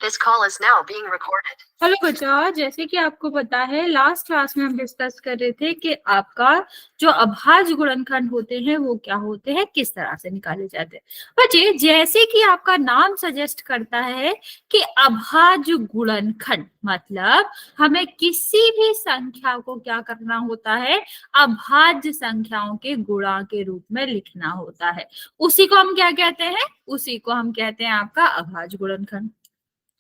This call is now being recorded. Hello बच्चा, जैसे कि आपको पता है लास्ट क्लास में हम डिस्कस कर रहे थे कि आपका जो अभाज्य गुणनखंड होते हैं वो क्या होते हैं, किस तरह से निकाले जाते हैं। बच्चे, जैसे कि आपका नाम सजेस्ट करता है कि अभाज्य गुणनखंड मतलब हमें किसी भी संख्या को क्या करना होता है, अभाज्य संख्याओं के गुणा के रूप में लिखना होता है। उसी को हम क्या कहते हैं, उसी को हम कहते हैं आपका अभाज्य गुणनखंड।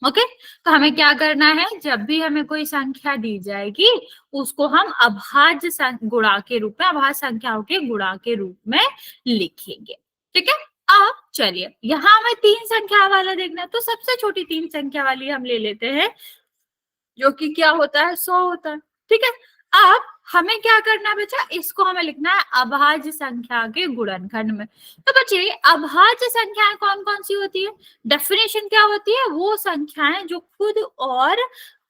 ओके, तो हमें क्या करना है, जब भी हमें कोई संख्या दी जाएगी उसको हम अभाज्य गुणा के रूप में, अभाज्य संख्याओं के गुणा के रूप में लिखेंगे। ठीक है, अब चलिए यहां हमें तीन संख्या वाला देखना है, तो सबसे छोटी तीन संख्या वाली हम ले लेते हैं, जो कि क्या होता है, 100 होता है। ठीक है, अब हमें क्या करना है बच्चा, इसको हमें लिखना है अभाज्य संख्या के गुणनखंड में। तो बच्चे, अभाज्य संख्याएं कौन कौन सी होती है, डेफिनेशन क्या होती है, वो संख्याएं जो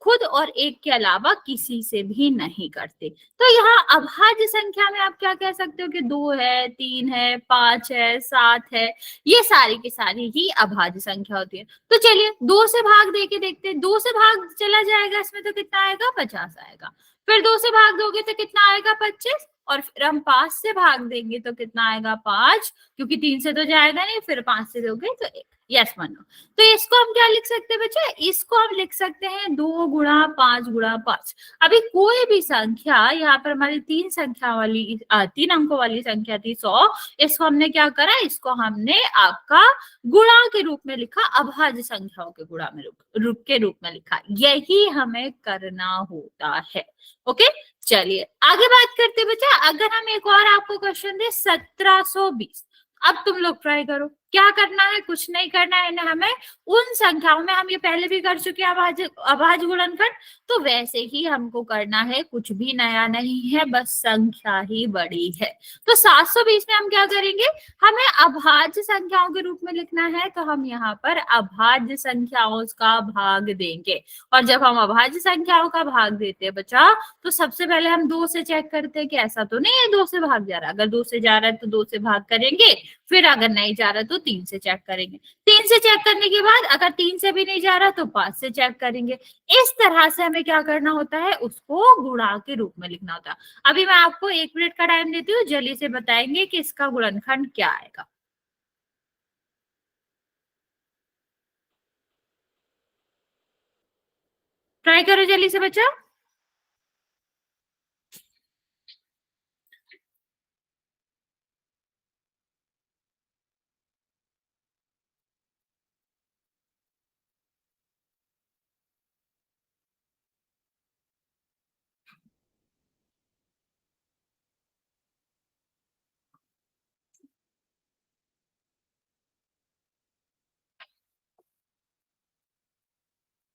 खुद और एक के अलावा किसी से भी नहीं करते। तो यहाँ अभाज्य संख्या में आप क्या कह सकते हो कि 2 है, 3 है, 5 है, 7 है, ये सारी की सारी ही अभाज्य संख्या होती है। तो चलिए 2 से भाग दे के देखते हैं, 2 से भाग चला जाएगा इसमें तो कितना आएगा, 50 आएगा। फिर 2 से भाग दोगे तो कितना आएगा, 25, और फिर हम 5 से भाग देंगे तो कितना आएगा, 5, क्योंकि 3 से तो जाएगा नहीं, फिर 5 से दोगे तो 1। यस मानो, तो इसको हम क्या लिख सकते हैं बच्चे, इसको हम लिख सकते हैं 2 गुणा 5 गुणा 5। अभी कोई भी संख्या, यहाँ पर हमारी तीन अंकों वाली संख्या थी 100, इसको हमने क्या करा, इसको हमने आपका गुणा के रूप में लिखा, अभाज्य संख्याओं के गुणा में रूप के रूप में लिखा। यही हमें करना होता है। ओके, चलिए आगे बात करते बच्चा। अगर हम एक और आपको क्वेश्चन दे 1720, अब तुम लोग ट्राई करो, क्या करना है, कुछ नहीं करना है ना, हमें उन संख्याओं में, हम ये पहले भी कर चुके हैं अभाज्य गुणनखंड, तो वैसे ही हमको करना है, कुछ भी नया नहीं है, बस संख्या ही बड़ी है। तो 720 में हम क्या करेंगे, हमें अभाज्य संख्याओं के रूप में लिखना है, तो हम यहाँ पर अभाज्य संख्याओं का भाग देंगे। और जब हम अभाज्य संख्याओं का भाग देते हैं बच्चा, तो सबसे पहले हम 2 से चेक करते हैं कि ऐसा तो नहीं है 2 से भाग जा रहा है। अगर 2 से जा रहा है तो 2 से भाग करेंगे, फिर अगर नहीं जा रहा तो 3 से चेक करेंगे। 3 से चेक करने के बाद अगर 3 से भी नहीं जा रहा तो 5 से चेक करेंगे। इस तरह से हमें क्या करना होता है, उसको गुणा के रूप में लिखना होता है। अभी मैं आपको 1 मिनट का टाइम देती हूँ, जल्दी से बताएंगे कि इसका गुणनखंड क्या आएगा। ट्राई करो जल्दी से बच्चा।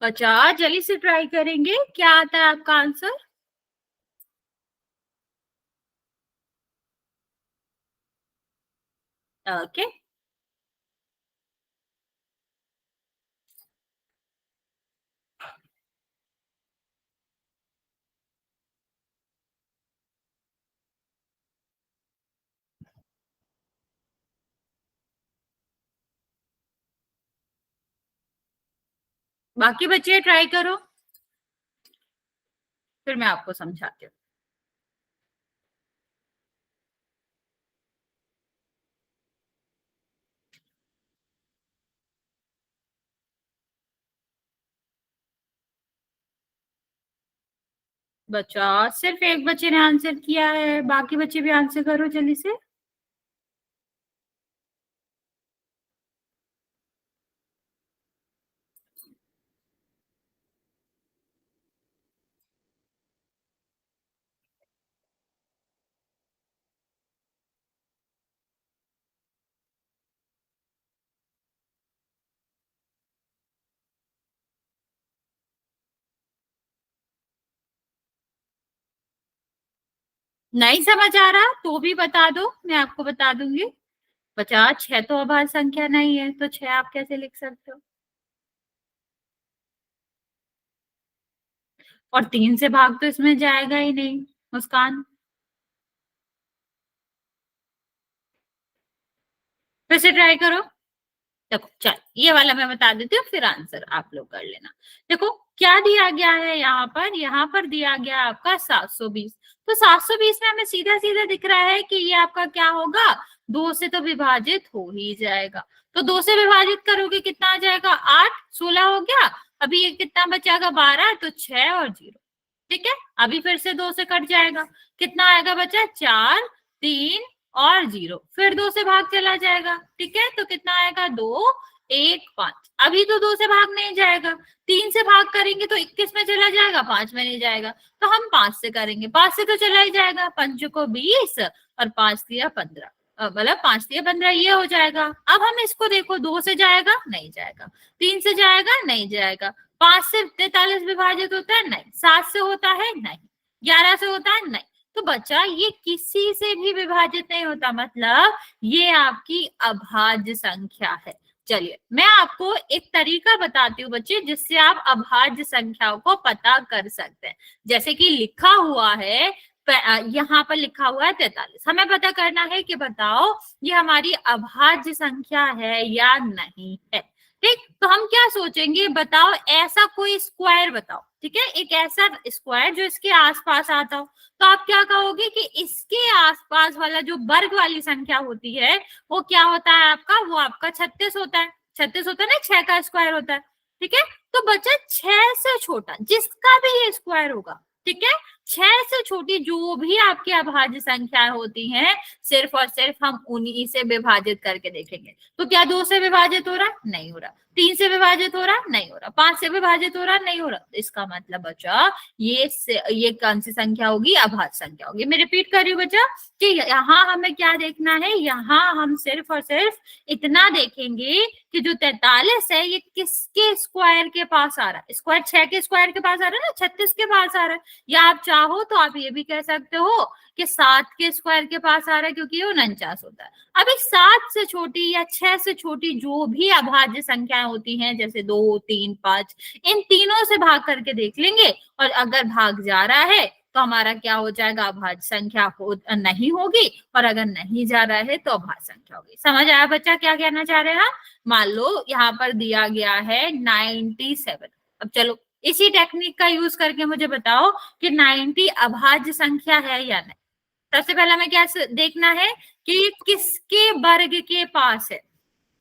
बच्चा जल्दी से ट्राई करेंगे, क्या आता है आपका आंसर। ओके, बाकी बच्चे ट्राई करो, फिर मैं आपको समझाती हूँ। बच्चा सिर्फ एक बच्चे ने आंसर किया है, बाकी बच्चे भी आंसर करो जल्दी से। नहीं समझ आ रहा तो भी बता दो, मैं आपको बता दूंगी। बच्चा 6 तो अभाज्य संख्या नहीं है, तो 6 आप कैसे लिख सकते हो, और 3 से भाग तो इसमें जाएगा ही नहीं। मुस्कान, फिर से ट्राई करो, देखो चल ये वाला मैं बता देती हूँ, फिर आंसर आप लोग कर लेना। देखो क्या दिया गया है यहाँ पर दिया गया आपका 720। तो 720 में हमें सीधा सीधा दिख रहा है कि ये आपका क्या होगा, 2 से तो विभाजित हो ही जाएगा। तो 2 से विभाजित करोगे कितना आ जाएगा, 8, 16 हो गया। अभी ये कितना बचाएगा, 12, तो 6 और 0। ठीक है, अभी फिर से 2 से कट जाएगा, कितना आएगा बचा, 4, 3 और 0, फिर 2 से भाग चला जाएगा। ठीक है, तो कितना आएगा, 2, 1, 5। अभी तो 2 से भाग नहीं जाएगा, 3 से भाग करेंगे तो 21 में चला जाएगा, 5 में नहीं जाएगा। तो हम 5 से करेंगे, 5 से तो चला ही जाएगा, 5 को 20 और 5 दिया 15, मतलब 5 दिया 15, ये हो जाएगा। अब हम इसको देखो, 2 से जाएगा नहीं जाएगा, 3 से जाएगा नहीं जाएगा, 5 से 43 विभाजित होता है नहीं, 7 से होता है नहीं, 11 से होता है नहीं। तो बच्चा ये किसी से भी विभाजित नहीं होता, मतलब ये आपकी अभाज्य संख्या है। चलिए मैं आपको एक तरीका बताती हूँ बच्चे, जिससे आप अभाज्य संख्याओं को पता कर सकते हैं। जैसे कि लिखा हुआ है, यहाँ पर लिखा हुआ है 43, हमें पता करना है कि बताओ ये हमारी अभाज्य संख्या है या नहीं है। ठीक, तो हम क्या सोचेंगे, बताओ ऐसा कोई स्क्वायर बताओ। ठीक है, एक ऐसा स्क्वायर जो इसके आसपास आता हो। तो आप क्या कहोगे कि इसके आसपास वाला जो वर्ग वाली संख्या होती है वो क्या होता है आपका, वो आपका 36 होता है। 36 होता है ना, 6 का स्क्वायर होता है। ठीक है, तो बचा 6 से छोटा जिसका भी ये स्क्वायर होगा। ठीक है, 6 से छोटी जो भी आपकी अभाज्य संख्या होती हैं, सिर्फ और सिर्फ हम उन्हीं से विभाजित करके देखेंगे। तो क्या 2 से विभाजित हो रहा, नहीं हो रहा, 3 से विभाजित हो रहा, नहीं हो रहा, 5 से विभाजित हो रहा, नहीं हो रहा। इसका मतलब बचा ये कौन सी संख्या होगी, अभाज्य संख्या होगी। मैं रिपीट कर रही हूँ बच्चा कि यहाँ हमें क्या देखना है, यहाँ हम सिर्फ और सिर्फ इतना देखेंगे कि जो 43 है ये किसके स्क्वायर के पास आ रहा है। स्क्वायर 6 के स्क्वायर के पास आ रहा है ना, 36 के पास आ रहा है। या आप चाहो तो आप ये भी कह सकते हो कि 7 के स्क्वायर के पास आ रहा है, क्योंकि ये 49 होता है। अब इस 7 से छोटी या 6 से छोटी जो भी अभाज्य संख्याएं होती हैं, जैसे 2, 3, 5, इन तीनों से भाग करके देख लेंगे, और अगर भाग जा रहा है तो हमारा क्या हो जाएगा, अभाज्य संख्या नहीं होगी, और अगर नहीं जा रहा है तो अभाज्य संख्या होगी। समझ आया बच्चा क्या कहना चाह रहे हैं? मान लो यहाँ पर दिया गया है 97। अब चलो इसी टेक्निक का यूज करके मुझे बताओ कि 90 अभाज्य संख्या है या नहीं। सबसे पहला हमें क्या देखना है कि किसके वर्ग के पास है।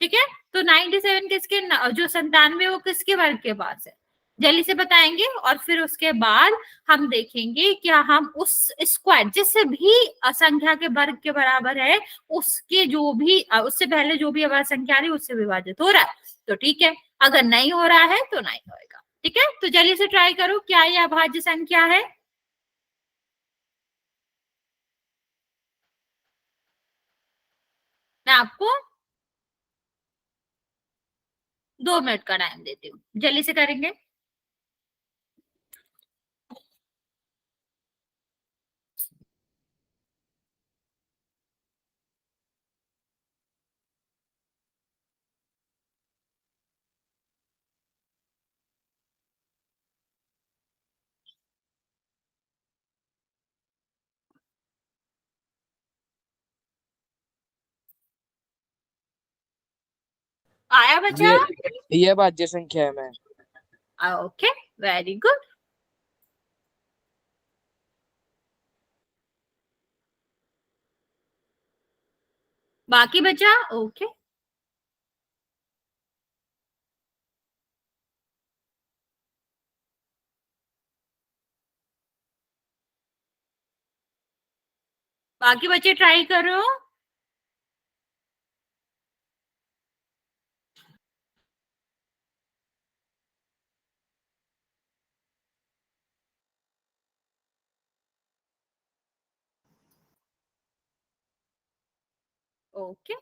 ठीक है, तो 97 किसके, जो 97 वो किसके वर्ग के पास है, जल्दी से बताएंगे। और फिर उसके बाद हम देखेंगे क्या हम उस स्क्वायर जिससे भी संख्या के वर्ग के बराबर है, उसके जो भी उससे पहले जो भी अभाज्य संख्या रही उससे विभाजित हो रहा है तो ठीक है, अगर नहीं हो रहा है तो नहीं होएगा। ठीक है, तो जल्दी से ट्राई करो, क्या ये अभाज्य संख्या है? मैं आपको 2 मिनट का टाइम देती हूँ, जल्दी से करेंगे। आया बच्चा? ये भाज्य संख्या है मैम। Okay, very good. बाकी बचा, ओके। बाकी बच्चे ट्राई करो। ओके,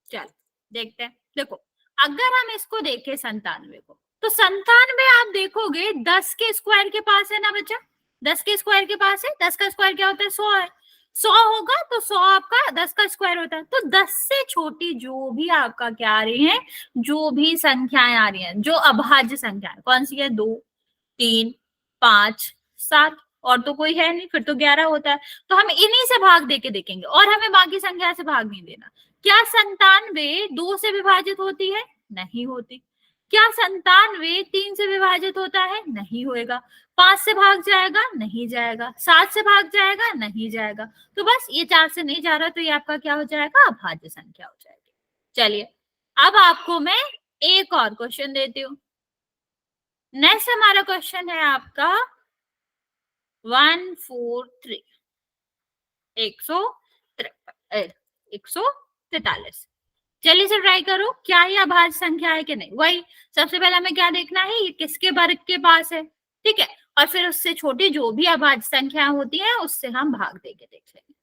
चल देखते हैं। देखो अगर हम इसको देखें 97 को, तो 97 आप देखोगे 10 के स्क्वायर के पास है ना बच्चा, 10 के स्क्वायर के पास है। 10 का स्क्वायर क्या होता है, 100 है। 100 होगा तो 100 आपका 10 का स्क्वायर होता है। तो 10 से छोटी जो भी आपका क्या आ रही है, जो भी संख्याएं आ रही हैं, जो अभाज्य संख्या कौन सी है, 2, 3, 5, 7 और तो कोई है नहीं, फिर तो 11 होता है। तो हम इन्हीं से भाग दे के देखेंगे और हमें बाकी संख्या से भाग नहीं देना। क्या 97 2 से विभाजित होती है? नहीं होती। क्या 97 3 से विभाजित होता है? नहीं होएगा। 5 से भाग जाएगा? नहीं जाएगा। 7 से भाग जाएगा? नहीं जाएगा। तो बस ये 4 से नहीं जा रहा, तो ये आपका क्या हो जाएगा? अभाज्य संख्या हो जाएगी। चलिए, अब आपको मैं एक और क्वेश्चन देती हूँ। नेक्स्ट हमारा क्वेश्चन है आपका 143, 143। चलिए से ट्राई करो, क्या ये अभाज्य संख्या है कि नहीं। वही सबसे पहले हमें क्या देखना है, ये किसके वर्ग के पास है, ठीक है। और फिर उससे छोटी जो भी अभाज्य संख्या होती है उससे हम भाग दे के देख लेंगे।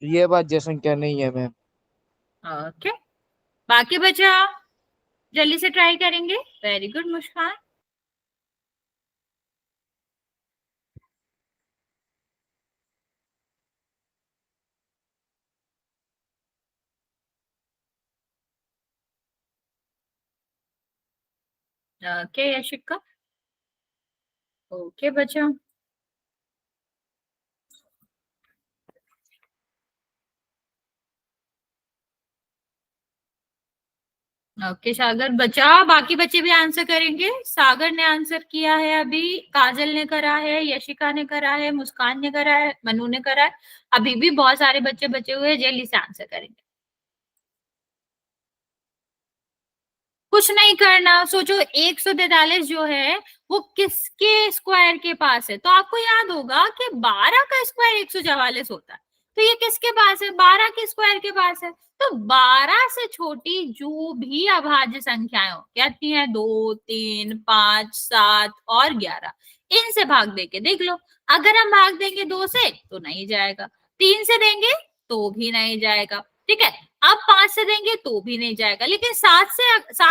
ये अभाज्य संख्या नहीं है मैम। ओके, बाकी बचा जल्दी से ट्राई करेंगे। वेरी गुड मुस्कान। ओके यशिका। ओके बचा। ओके सागर बचा, बाकी बच्चे भी आंसर करेंगे। सागर ने आंसर किया है अभी, काजल ने करा है, यशिका ने करा है, मुस्कान ने करा है, मनु ने करा है। अभी भी बहुत सारे बच्चे बचे हुए हैं, जल्दी से आंसर करेंगे। कुछ नहीं करना, सोचो 143 जो है वो किसके स्क्वायर के पास है। तो आपको याद होगा कि 12 का स्क्वायर 144 होता है। तो ये किसके पास है? 12 के स्क्वायर के पास है। तो 12 से छोटी जो भी अभाज्य संख्याएं हो, कहती हैं 2 3 5 7 और 11, इनसे भाग दे के देख लो। अगर हम भाग देंगे 2 से तो नहीं जाएगा, 3 से देंगे तो भी नहीं जाएगा, ठीक है। अब 5 से देंगे तो भी नहीं जाएगा, लेकिन 7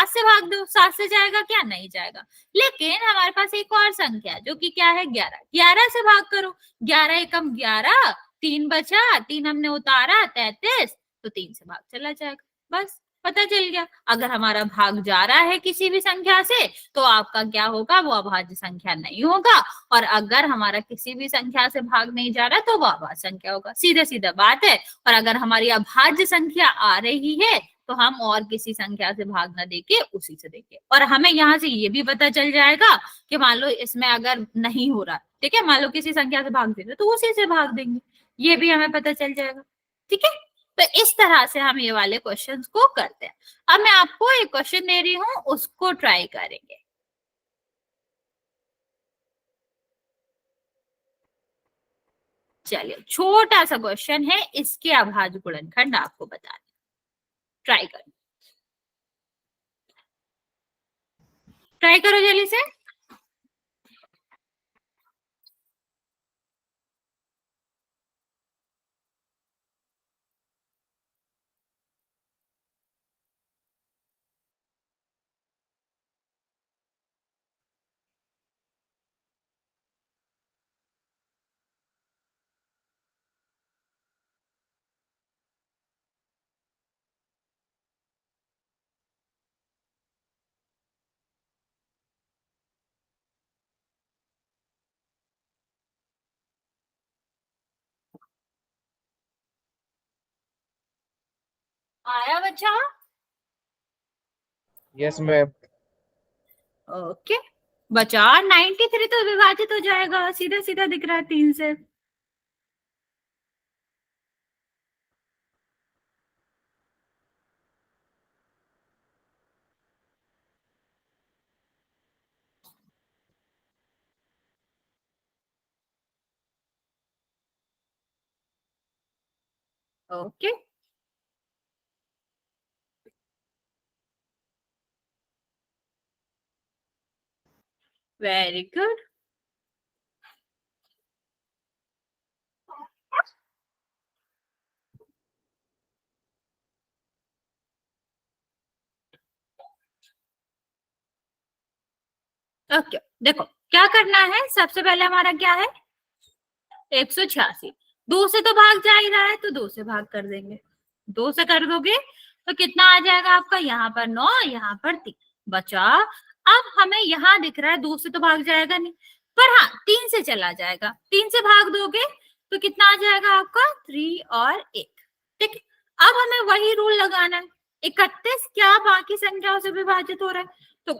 से भाग दो, 7 से जाएगा क्या? नहीं जाएगा। लेकिन हमारे पास एक और संख्या है जो कि क्या है? 11। 11 से भाग करो, 11 एकम 11, 3 बचा, 3 हमने उतारा 33, तो 3 से भाग चला जाएगा। बस पता चल गया। अगर हमारा भाग जा रहा है किसी भी संख्या से तो आपका क्या होगा? वो अभाज्य संख्या नहीं होगा। और अगर हमारा किसी भी संख्या से भाग नहीं जा रहा तो वो अभाज्य संख्या होगा। सीधा सीधा बात है। और अगर हमारी अभाज्य संख्या आ रही है तो हम और किसी संख्या से भाग ना देके उसी से देंगे। और हमें यहाँ से ये भी पता चल जाएगा कि मान लो इसमें अगर नहीं हो रहा, ठीक है, मान लो किसी संख्या से भाग देंगे तो उसी से भाग देंगे, ये भी हमें पता चल जाएगा, ठीक है। तो इस तरह से हम ये वाले क्वेश्चंस को करते हैं। अब मैं आपको एक क्वेश्चन दे रही हूँ, उसको ट्राई करेंगे। चलिए, छोटा सा क्वेश्चन है, इसके अभाज्य गुणनखंड आपको बताने। ट्राई करो, ट्राई करो जल्दी से। आया बच्चा? Yes ma'am. ओके बचा, 93 तो विभाजित हो जाएगा, सीधा सीधा दिख रहा है 3 से। Okay very good. ओके देखो क्या करना है, सबसे पहले हमारा क्या है? 186। 2 से तो भाग जा ही रहा है, तो 2 से भाग कर देंगे। 2 से कर दोगे तो कितना आ जाएगा आपका, यहाँ पर 9, यहाँ पर 3 बचा। अब हमें यहाँ दिख रहा है 2 से तो भाग जाएगा नहीं, पर हाँ 3 से चला जाएगा। 3 से भाग दोगे तो कितना आ जाएगा आपका, 3 और 1। ठीक है, अब हमें वही रूल लगाना है। 31 क्या बाकी संख्याओं से विभाजित हो रहा है, तो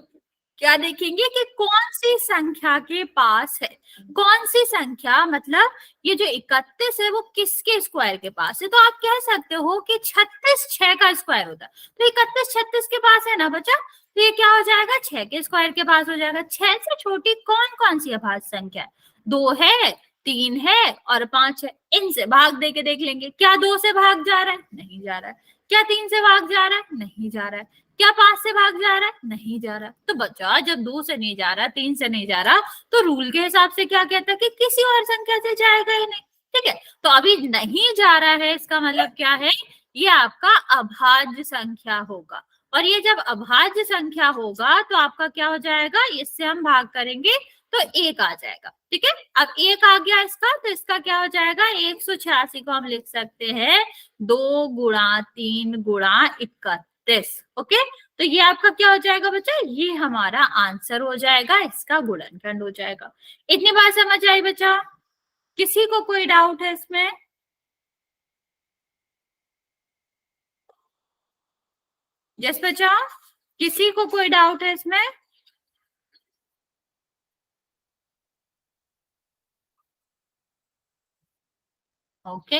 क्या देखेंगे कि कौन सी संख्या के पास है। कौन सी संख्या मतलब ये जो 31 है वो किसके स्क्वायर के पास है। तो आप कह सकते हो कि 36 6 का स्क्वायर होता है, तो 31 36 के पास है ना बच्चा, तो ये क्या हो जाएगा, 6 के स्क्वायर के पास हो जाएगा। 6 से छोटी कौन कौन सी अभाज्य संख्या है, 2 है, 3 है और 5 है। इनसे भाग दे के देख लेंगे, क्या 2 से भाग जा रहा है, नहीं जा रहा है। क्या 3 से भाग जा रहा है, नहीं जा रहा है। क्या 5 से भाग जा रहा है, नहीं जा रहा। तो बच्चा जब 2 से नहीं जा रहा, 3 से नहीं जा रहा, तो रूल के हिसाब से क्या कहता है कि किसी और संख्या से जाएगा ही नहीं। ठीक है, तो अभी नहीं जा रहा है, इसका मतलब क्या है, ये आपका अभाज्य संख्या होगा। और ये जब अभाज्य संख्या होगा तो आपका क्या हो जाएगा, इससे हम भाग करेंगे तो 1 आ जाएगा। ठीक है, अब 1 आ गया इसका, तो इसका क्या हो जाएगा, 186 को हम लिख सकते हैं 2 गुणा 3 गुणा 31। ओके, तो ये आपका क्या हो जाएगा बच्चा, ये हमारा आंसर हो जाएगा, इसका गुणनखंड हो जाएगा। इतनी बात समझ आई बच्चा, किसी को कोई डाउट है इसमें? यस बच्चा, किसी को कोई डाउट है इसमें? ओके,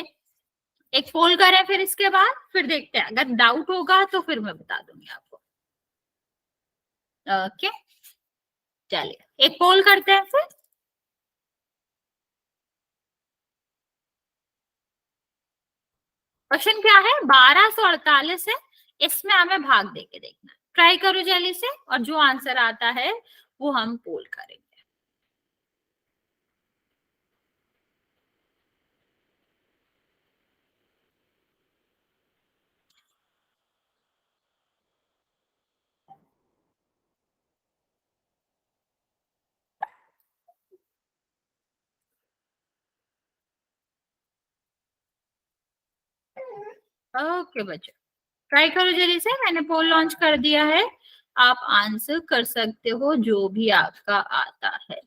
एक पोल करें फिर इसके बाद, फिर देखते हैं, अगर डाउट होगा तो फिर मैं बता दूंगी आपको। ओके, चलिए एक पोल करते हैं फिर। क्वेश्चन क्या है, 1248 है, इसमें हमें भाग दे के देखना है। ट्राई करो जल्दी से, और जो आंसर आता है वो हम पोल करेंगे। ओके बच्चों, ट्राई करो जल्दी से, मैंने पोल लॉन्च कर दिया है, आप आंसर कर सकते हो जो भी आपका आता है।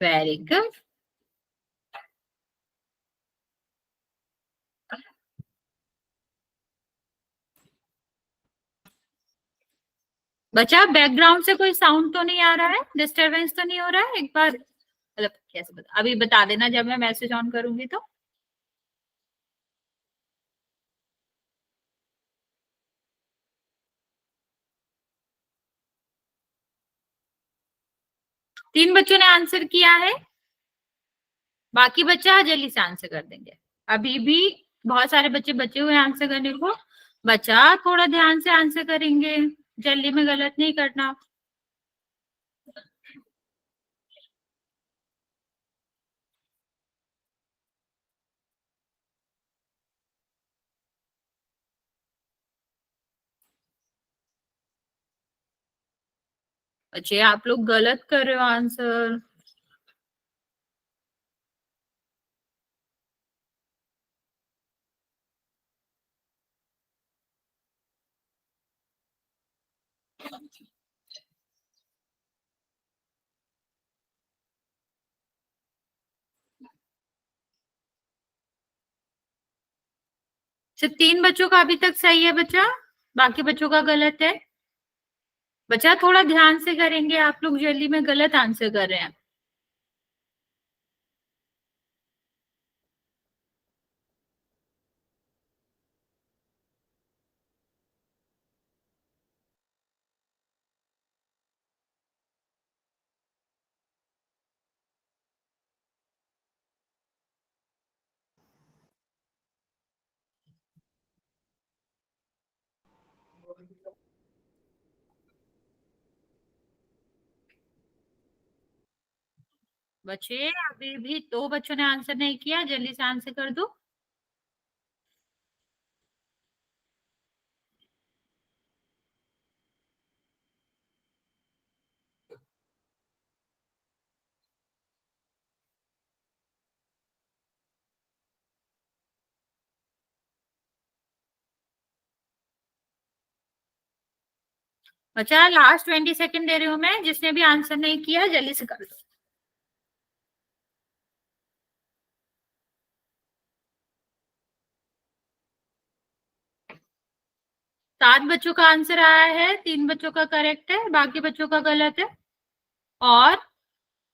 Very good. बच्चा बैकग्राउंड से कोई साउंड तो नहीं आ रहा है, डिस्टरबेंस तो नहीं हो रहा है, एक बार मतलब कैसे बता, अभी बता देना जब मैं मैसेज ऑन करूंगी तो। 3 बच्चों ने आंसर किया है, बाकी बच्चा जल्दी से आंसर कर देंगे। अभी भी बहुत सारे बच्चे बचे हुए आंसर करने को, बच्चा थोड़ा ध्यान से आंसर करेंगे, जल्दी में गलत नहीं करना। बच्चे आप लोग गलत कर रहे हो आंसर। सिर्फ 3 बच्चों का अभी तक सही है बच्चा, बाकी बच्चों का गलत है। बच्चा थोड़ा ध्यान से करेंगे, आप लोग जल्दी में गलत आंसर कर रहे हैं। बच्चे अभी भी 2 बच्चों ने आंसर नहीं किया, जल्दी से आंसर कर दो। बच्चा लास्ट 20 सेकंड दे रही हूँ मैं, जिसने भी आंसर नहीं किया जल्दी से कर दो। 7 बच्चों का आंसर आया है, 3 बच्चों का करेक्ट है, बाकी बच्चों का गलत है, और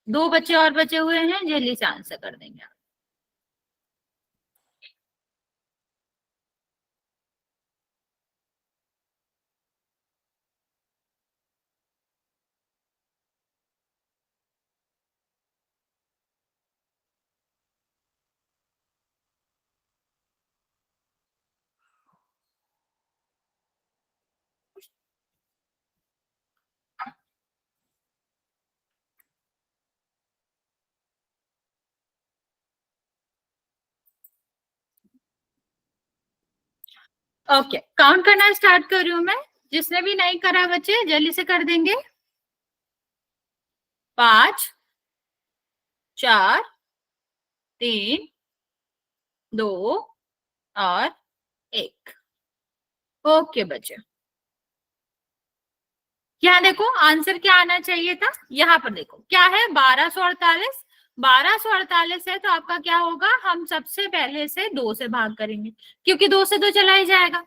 2 बच्चे और बचे हुए हैं, जल्दी से आंसर कर देंगे आप। ओके, काउंट करना स्टार्ट कर रही हूं मैं, जिसने भी नहीं करा बच्चे जल्दी से कर देंगे। 5, 4, 3, 2 और 1। ओके बच्चे, यहाँ देखो आंसर क्या आना चाहिए था, यहाँ पर देखो क्या है, 1248। 1248 है तो आपका क्या होगा, हम सबसे पहले से 2 से भाग करेंगे, क्योंकि 2 से तो चला ही जाएगा।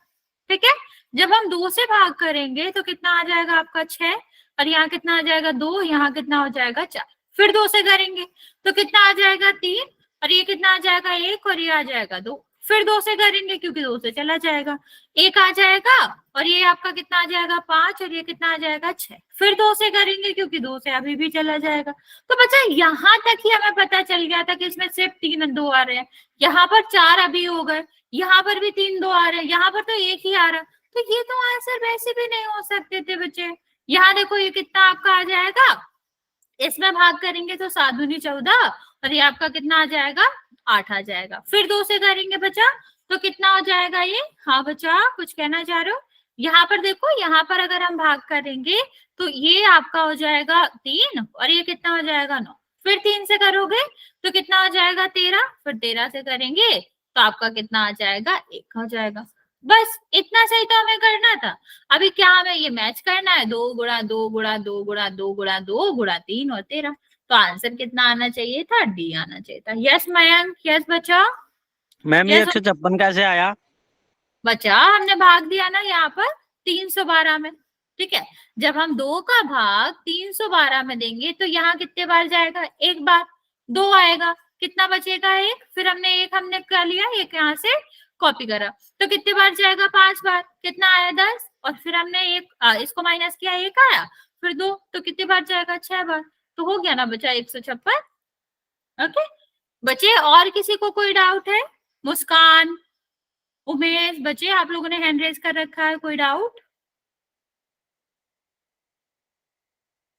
ठीक है, जब हम 2 से भाग करेंगे तो कितना आ जाएगा आपका 6, और यहाँ कितना आ जाएगा 2, यहाँ कितना हो जाएगा 4। फिर 2 से करेंगे तो कितना आ जाएगा 3, और ये कितना आ जाएगा 1, और ये आ जाएगा 2। फिर 2 से करेंगे क्योंकि 2 से चला जाएगा, 1 आ जाएगा, और ये आपका कितना आ जाएगा 5, और ये कितना आ जाएगा 6। फिर 2 से करेंगे क्योंकि 2 से अभी भी चला जाएगा। तो बच्चा यहाँ तक ही हमें पता चल गया था कि इसमें सिर्फ 3 2 आ रहे हैं, यहाँ पर 4 अभी हो गए, यहाँ पर भी 3 2 आ रहे हैं, यहाँ पर तो 1 ही आ रहा है। तो ये तो आंसर वैसे भी नहीं हो सकते थे बच्चे। यहाँ देखो ये कितना आपका आ जाएगा, इसमें भाग करेंगे तो 7 दूनी 14, और ये आपका कितना आ जाएगा 8 आ जाएगा। फिर 2 से करेंगे बच्चा तो कितना हो जाएगा ये, हाँ बच्चा कुछ कहना चाह रहे हो। यहाँ पर देखो, यहाँ पर अगर हम भाग करेंगे तो ये आपका हो जाएगा 3, और ये कितना हो जाएगा 9। फिर 3 से करोगे तो कितना हो जाएगा 13, फिर 13 से करेंगे तो आपका कितना आ जाएगा 1 हो जाएगा। बस इतना सही तो हमें करना था। अभी क्या हमें ये मैच करना है, 2 गुणा 2 गुणा 2 गुणा 2 गुणा 2 गुणा 3 और 13। तो आंसर कितना आना चाहिए था, डी आना चाहिए था। यस मयंक, यस बच्चा, मैम ये यस 156 कैसे आया? बच्चा, हमने भाग दिया ना यहाँ पर 312 में। ठीक है, जब हम 2 का भाग 312 में देंगे तो यहाँ कितने बार जाएगा, 1 बार, 2 आएगा, कितना बचेगा 1, फिर हमने क्या लिया, एक यहाँ से कॉपी करा, तो कितने बार जाएगा 5 बार, कितना आया 10, और फिर हमने इसको माइनस किया, 1 आया, फिर 2, तो कितने बार जाएगा 6 बार। तो हो गया ना बच्चा 156। ओके बच्चे, और किसी को कोई डाउट है, मुस्कान, उमेश, बच्चे आप लोगों ने हैंड रेज कर रखा है, कोई डाउट।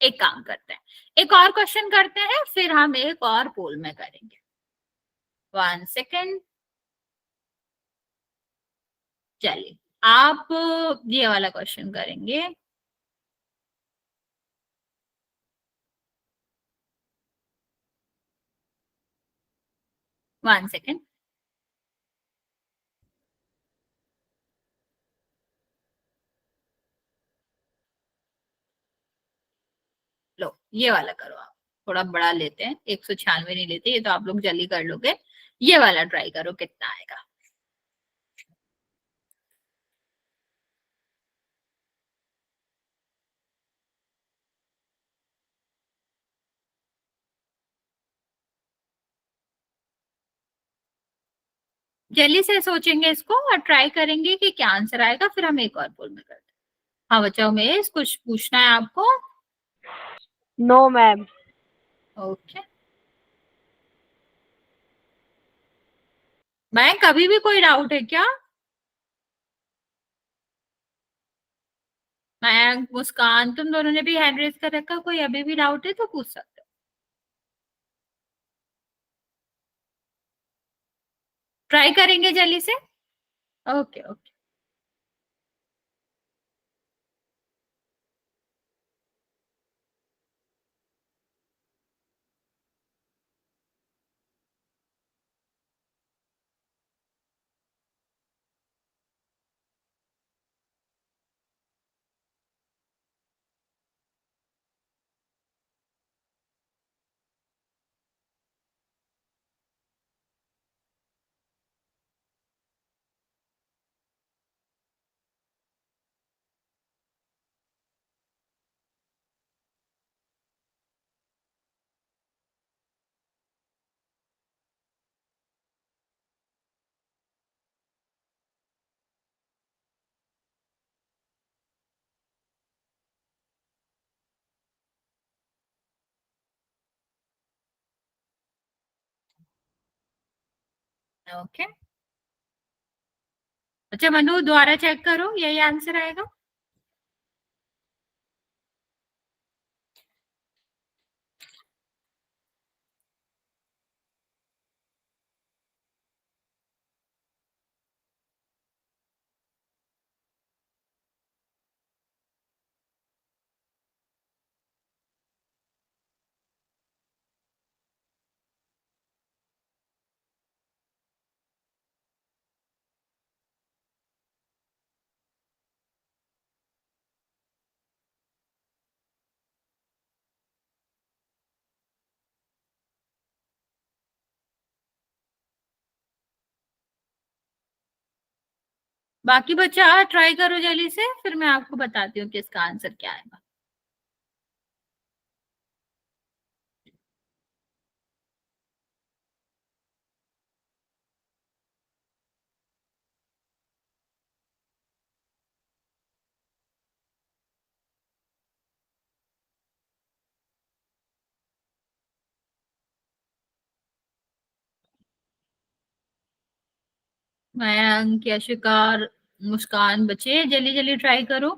एक काम करते हैं, एक और क्वेश्चन करते हैं, फिर हम एक और पोल में करेंगे। 1 सेकेंड, चलिए आप ये वाला क्वेश्चन करेंगे। वन सेकेंड, लो ये वाला करो आप, थोड़ा बड़ा लेते हैं, 196 नहीं लेते, ये तो आप लोग जल्दी कर लोगे। ये वाला ट्राई करो कितना आएगा। जल्दी से सोचेंगे इसको और ट्राई करेंगे कि क्या आंसर आएगा, फिर हम एक और पोल में करते हैं। हाँ बच्चों में कुछ पूछना है आपको? No ma'am. ओके, मैं कभी भी कोई डाउट है क्या? मैं, मुस्कान, तुम दोनों ने भी हैंड रेज कर रखा, कोई अभी भी डाउट है तो पूछ सकते हो। ट्राई करेंगे जल्दी से। Okay okay. ओके, अच्छा मनु दोबारा चेक करो, यही आंसर आएगा। बाकी बच्चा ट्राई करो जल्दी से, फिर मैं आपको बताती हूँ कि इसका आंसर क्या आएगा। मयंक, यशिका, मुस्कान, बच्चे जल्दी जल्दी ट्राई करो।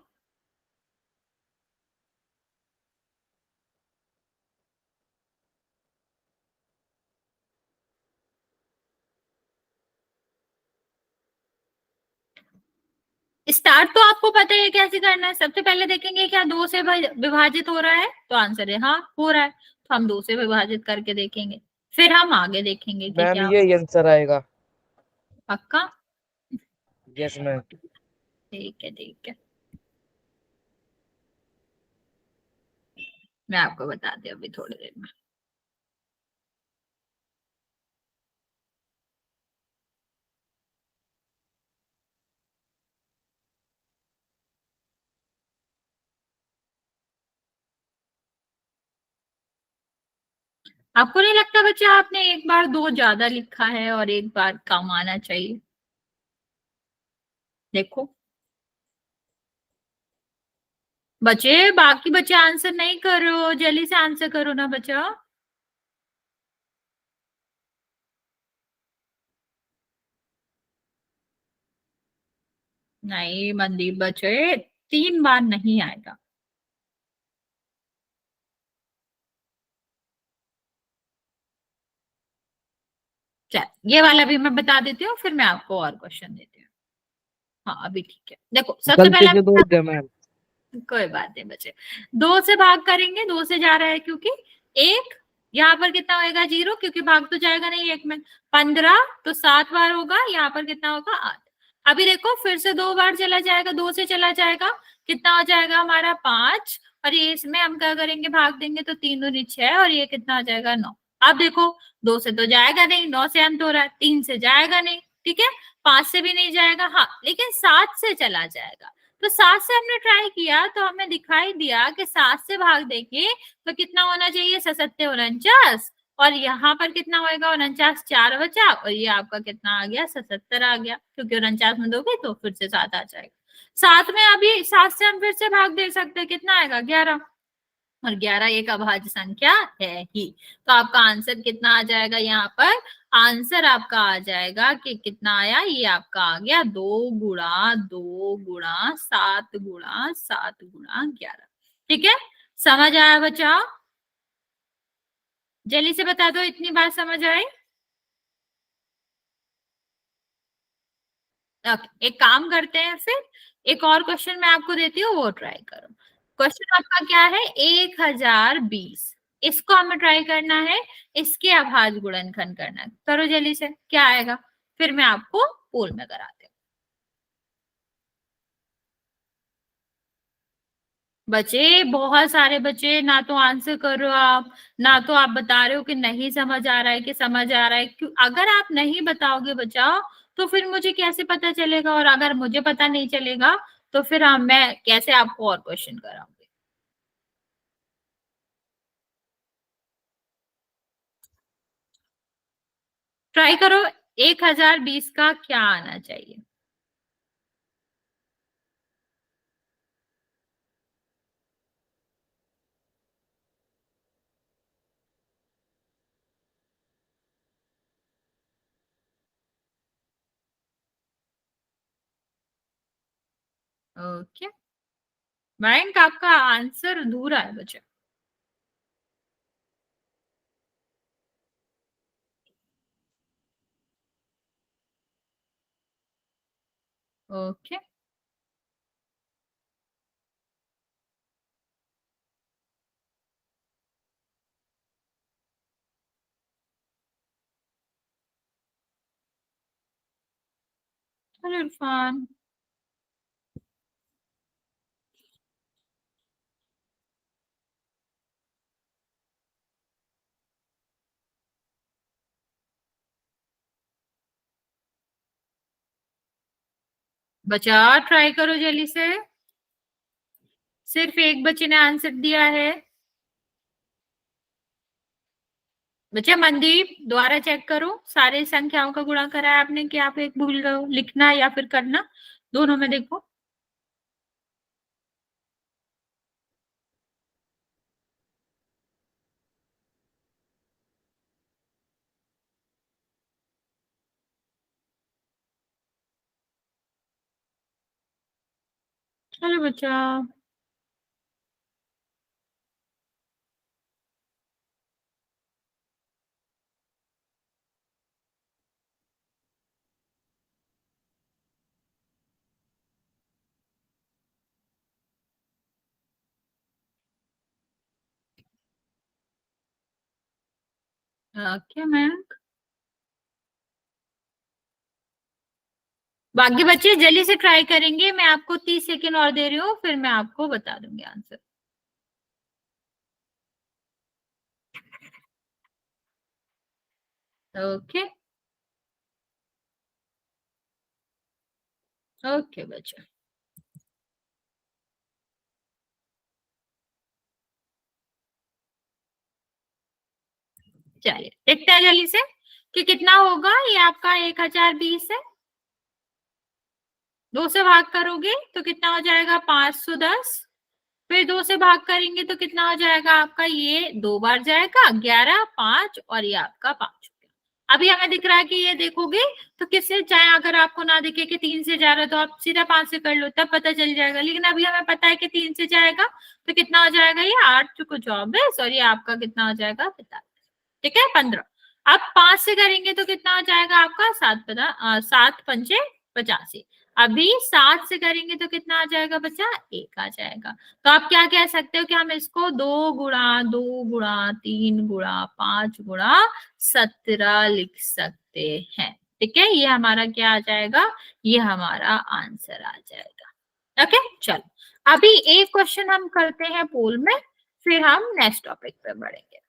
स्टार्ट तो आपको पता है कैसे करना है। सबसे पहले देखेंगे क्या 2 से विभाजित हो रहा है, तो आंसर है हाँ हो रहा है, तो हम 2 से विभाजित करके देखेंगे, फिर हम आगे देखेंगे कि मैम क्या। ये आंसर आएगा। पक्का? Yes ma'am. ठीक है ठीक है, मैं आपको बताती हूँ अभी थोड़ी देर में। आपको नहीं लगता बच्चा आपने एक बार 2 ज्यादा लिखा है और एक बार कम आना चाहिए? देखो बच्चे, बाकी बच्चे आंसर नहीं करो, जल्दी से आंसर करो ना बच्चा। नहीं मनदीप बच्चे, 3 बार नहीं आएगा। चल ये वाला भी मैं बता देती हूँ, फिर मैं आपको और क्वेश्चन देती हूँ। हाँ अभी ठीक है, देखो सबसे गलती पहले से दो दे मैम। कोई बात नहीं बच्चे, 2 से भाग करेंगे, 2 से जा रहा है क्योंकि एक, यहाँ पर कितना होएगा 0, क्योंकि भाग तो जाएगा नहीं एक में। 15 तो 7 बार होगा, यहाँ पर कितना होगा 8। अभी देखो फिर से 2 बार चला जाएगा, 2 से चला जाएगा, कितना हो जाएगा हमारा 5, और ये इसमें हम क्या करेंगे भाग देंगे, तो 3 दूनी 6, और ये कितना हो जाएगा 9। अब देखो 2 से तो जाएगा नहीं, 9 से अंत हो रहा है, 3 से जाएगा नहीं, ठीक है, 5 से भी नहीं जाएगा, हाँ लेकिन 7 से चला जाएगा। तो 7 से हमने ट्राई किया तो हमें दिखाई दिया कि 7 से भाग देंगे तो कितना होना चाहिए, 7 और यहाँ पर कितना होएगा 49, 4 बचा, और ये आपका कितना आ गया 77 आ गया, क्योंकि 49 में दोगे तो फिर से 7 आ जाएगा। 7 में अभी 7 से हम फिर से भाग दे सकते हैं, कितना आएगा 11, और 11 एक अभाज्य संख्या है ही। तो आपका आंसर कितना आ जाएगा, यहाँ पर आंसर आपका आ जाएगा कि कितना आया, ये आपका आ गया 2 गुणा 2 गुणा 7 गुणा 7 गुणा 11। ठीक है, समझ आया बच्चा? जल्दी से बता दो, इतनी बात समझ आई? एक काम करते हैं फिर, एक और क्वेश्चन मैं आपको देती हूँ, वो ट्राई करो। क्वेश्चन आपका क्या है, 1020, इसको हमें ट्राई करना है, इसके अभाज्य गुणनखंड करना है। करो जल्दी से, क्या आएगा, फिर मैं आपको पोल में कराती हूँ। बच्चे बहुत सारे बच्चे, ना तो आंसर कर रहे हो आप, ना तो आप बता रहे हो कि नहीं समझ आ रहा है कि समझ आ रहा है। क्यों, अगर आप नहीं बताओगे बच्चा तो फिर मुझे कैसे पता चलेगा, और अगर मुझे पता नहीं चलेगा तो फिर मैं कैसे आपको और क्वेश्चन कराऊंगी। ट्राई करो, 1020 का क्या आना चाहिए। ओके, मयंक आपका आंसर अधूरा है बच्चे। ओके, चलो इरफान। बच्चा ट्राई करो जल्दी से, सिर्फ एक बच्चे ने आंसर दिया है। बच्चा मनदीप दोबारा चेक करो, सारे संख्याओं का गुणा करा है आपने कि आप एक भूल गए हो, लिखना या फिर करना, दोनों में देखो। चलो बच्चा, ओके मैम। बाकी बच्चे जल्दी से ट्राई करेंगे, मैं आपको 30 सेकेंड और दे रही हूँ, फिर मैं आपको बता दूंगी आंसर। ओके, ओके बच्चा, चलिए देखते हैं जल्दी से कि कितना होगा। ये आपका 1020 है, 2 से भाग करोगे तो कितना हो जाएगा 510, फिर 2 से भाग करेंगे तो कितना हो जाएगा आपका, ये 2 बार जाएगा 11 5 और ये आपका 5 हो गया। अभी हमें दिख रहा है कि ये देखोगे तो किससे, चाहे अगर आपको ना दिखे कि 3 से जा रहा है तो आप सीधा 5 से कर लो, तब पता चल जाएगा, लेकिन अभी हमें पता है कि 3 से जाएगा तो कितना हो जाएगा, ये 8 चुको 24 और ये आपका कितना हो जाएगा 45, ठीक है 15। अब 5 से करेंगे तो कितना हो जाएगा आपका 7 85। अभी 7 से करेंगे तो कितना आ जाएगा बच्चा, 1 आ जाएगा। तो आप क्या कह सकते हो कि हम इसको 2 गुणा 2 गुणा 3 गुणा 5 गुणा 17 लिख सकते हैं, ठीक है। ये हमारा क्या आ जाएगा, ये हमारा आंसर आ जाएगा। ओके चलो, अभी एक क्वेश्चन हम करते हैं पोल में, फिर हम नेक्स्ट टॉपिक पे बढ़ेंगे।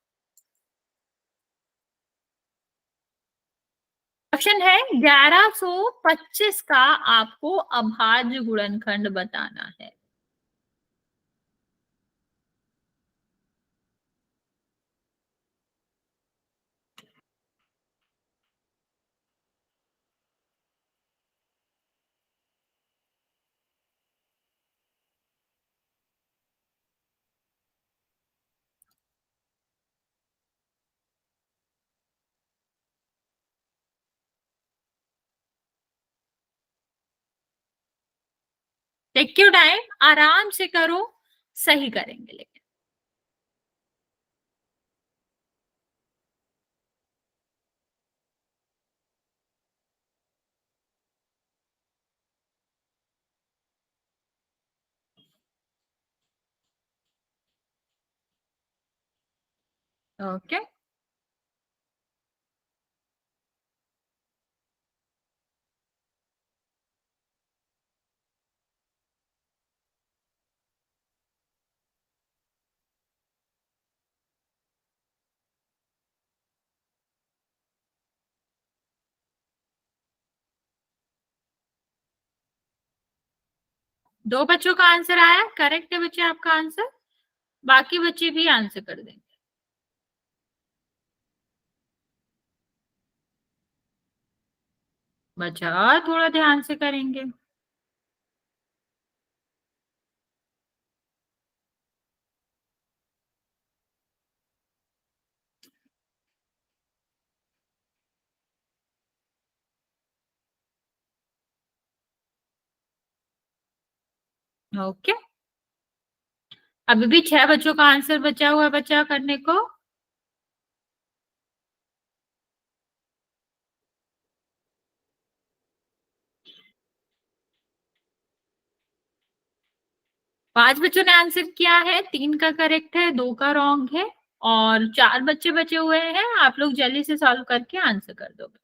क्वेश्चन है 1125 का आपको अभाज्य गुणनखंड बताना है। टेक योर टाइम, आराम से करो, सही करेंगे लेकिन। ओके, दो बच्चों का आंसर आया, करेक्ट है बच्चे आपका आंसर, बाकी बच्चे भी आंसर कर देंगे। बच्चा थोड़ा ध्यान से करेंगे। ओके, अभी भी 6 बच्चों का आंसर बचा हुआ है बच्चा करने को। पांच बच्चों ने आंसर किया है, 3 का करेक्ट है, 2 का रॉन्ग है, और 4 बच्चे बचे हुए हैं। आप लोग जल्दी से सॉल्व करके आंसर कर दोगे।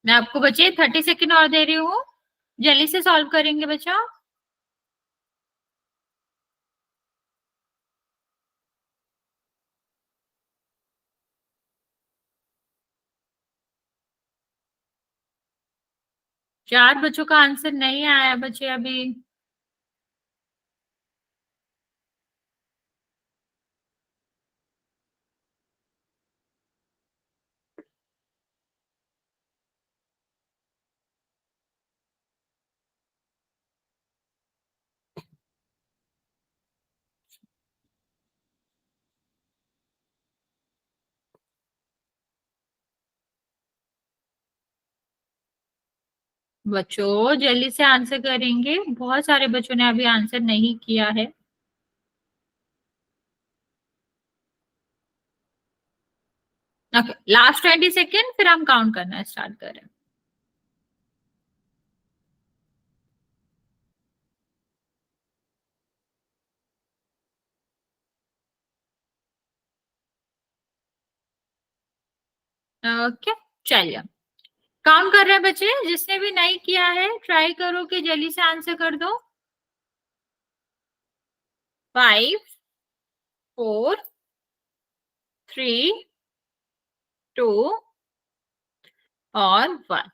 मैं आपको बचे 30 सेकेंड और दे रही हूँ, जल्दी से सॉल्व करेंगे बच्चा। चार बच्चों का आंसर नहीं आया बच्चे अभी। बच्चों जल्दी से आंसर करेंगे, बहुत सारे बच्चों ने अभी आंसर नहीं किया है। ओके, लास्ट 20 सेकेंड, फिर हम काउंट करना स्टार्ट करें। ओके, चलिए काउंट कर रहे हैं बच्चे। जिसने भी नहीं किया है ट्राई करो कि जल्दी से आंसर कर दो। 5, 4, 3, 2 और 1।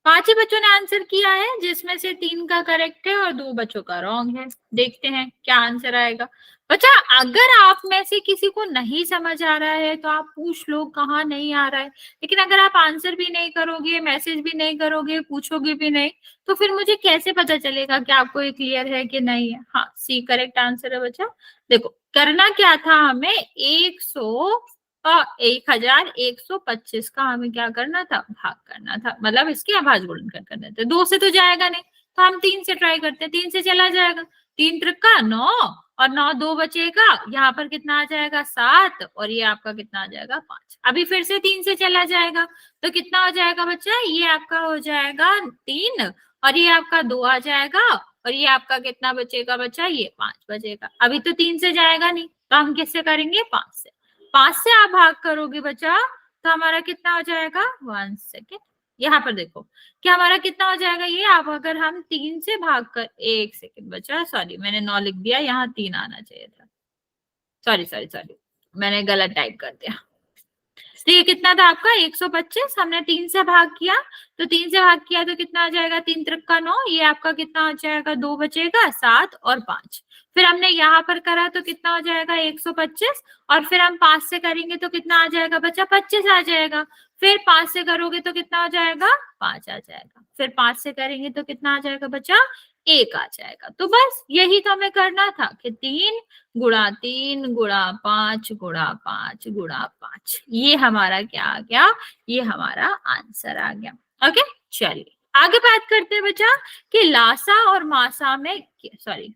5 ही बच्चों ने आंसर किया है, जिसमें से 3 का करेक्ट है और 2 बच्चों का रॉन्ग है। देखते हैं क्या आंसर आएगा। बच्चा अगर आप में से किसी को नहीं समझ आ रहा है तो आप पूछ लो कहाँ नहीं आ रहा है, लेकिन अगर आप आंसर भी नहीं करोगे, मैसेज भी नहीं करोगे, पूछोगे भी नहीं, तो फिर मुझे कैसे पता चलेगा कि आपको ये क्लियर है कि नहीं है। हाँ, सी करेक्ट आंसर है बच्चा। देखो करना क्या था, हमें 1125 का हमें क्या करना था, भाग करना था, मतलब इसके अभाज्य गुणनखंड करना था। 2 से तो जाएगा नहीं, तो हम 3 से ट्राई करते हैं। 3 से चला जाएगा, 3 त्रिका 9, और 9 2 बचेगा, यहाँ पर कितना आ जाएगा 7, और ये आपका कितना आ जाएगा 5। अभी फिर से 3 से चला जाएगा, तो कितना हो जाएगा बच्चा, ये आपका हो जाएगा 3, और ये आपका 2 आ जाएगा, और ये आपका कितना बचेगा बच्चा, ये 5 बचेगा। अभी तो 3 से जाएगा नहीं, तो हम किससे करेंगे, 5 से। 5 से आप भाग करोगे बच्चा, तो हमारा कितना हो जाएगा, 1 सेकेंड, यहाँ पर देखो कि हमारा कितना हो जाएगा ये। आप अगर हम 3 से भाग कर, 1 सेकेंड बच्चा, सॉरी मैंने 9 लिख दिया, यहाँ 3 आना चाहिए था। सॉरी सॉरी सॉरी, मैंने गलत टाइप कर दिया। तो ये कितना था आपका 125, हमने 3 से भाग किया, तो 3 से भाग किया तो कितना आ जाएगा, 3 त्रिका 9, ये आपका कितना हो जाएगा, 2 बचेगा, 7 और 5। फिर हमने यहाँ पर करा तो कितना हो जाएगा 125, और फिर हम 5 से करेंगे तो कितना आ जाएगा बच्चा, 25 आ जाएगा। फिर 5 से करोगे तो कितना हो जाएगा, 5 आ जाएगा। फिर 5 से करेंगे तो कितना आ जाएगा बच्चा, 1 आ जाएगा। तो बस यही तो हमें करना था कि 3 गुणा 3 गुणा 5 गुणा 5 गुणा 5, ये हमारा क्या आ गया, ये हमारा आंसर आ गया। ओके, चलिए आगे बात करते हैं बच्चा कि लासा और मासा में, सॉरी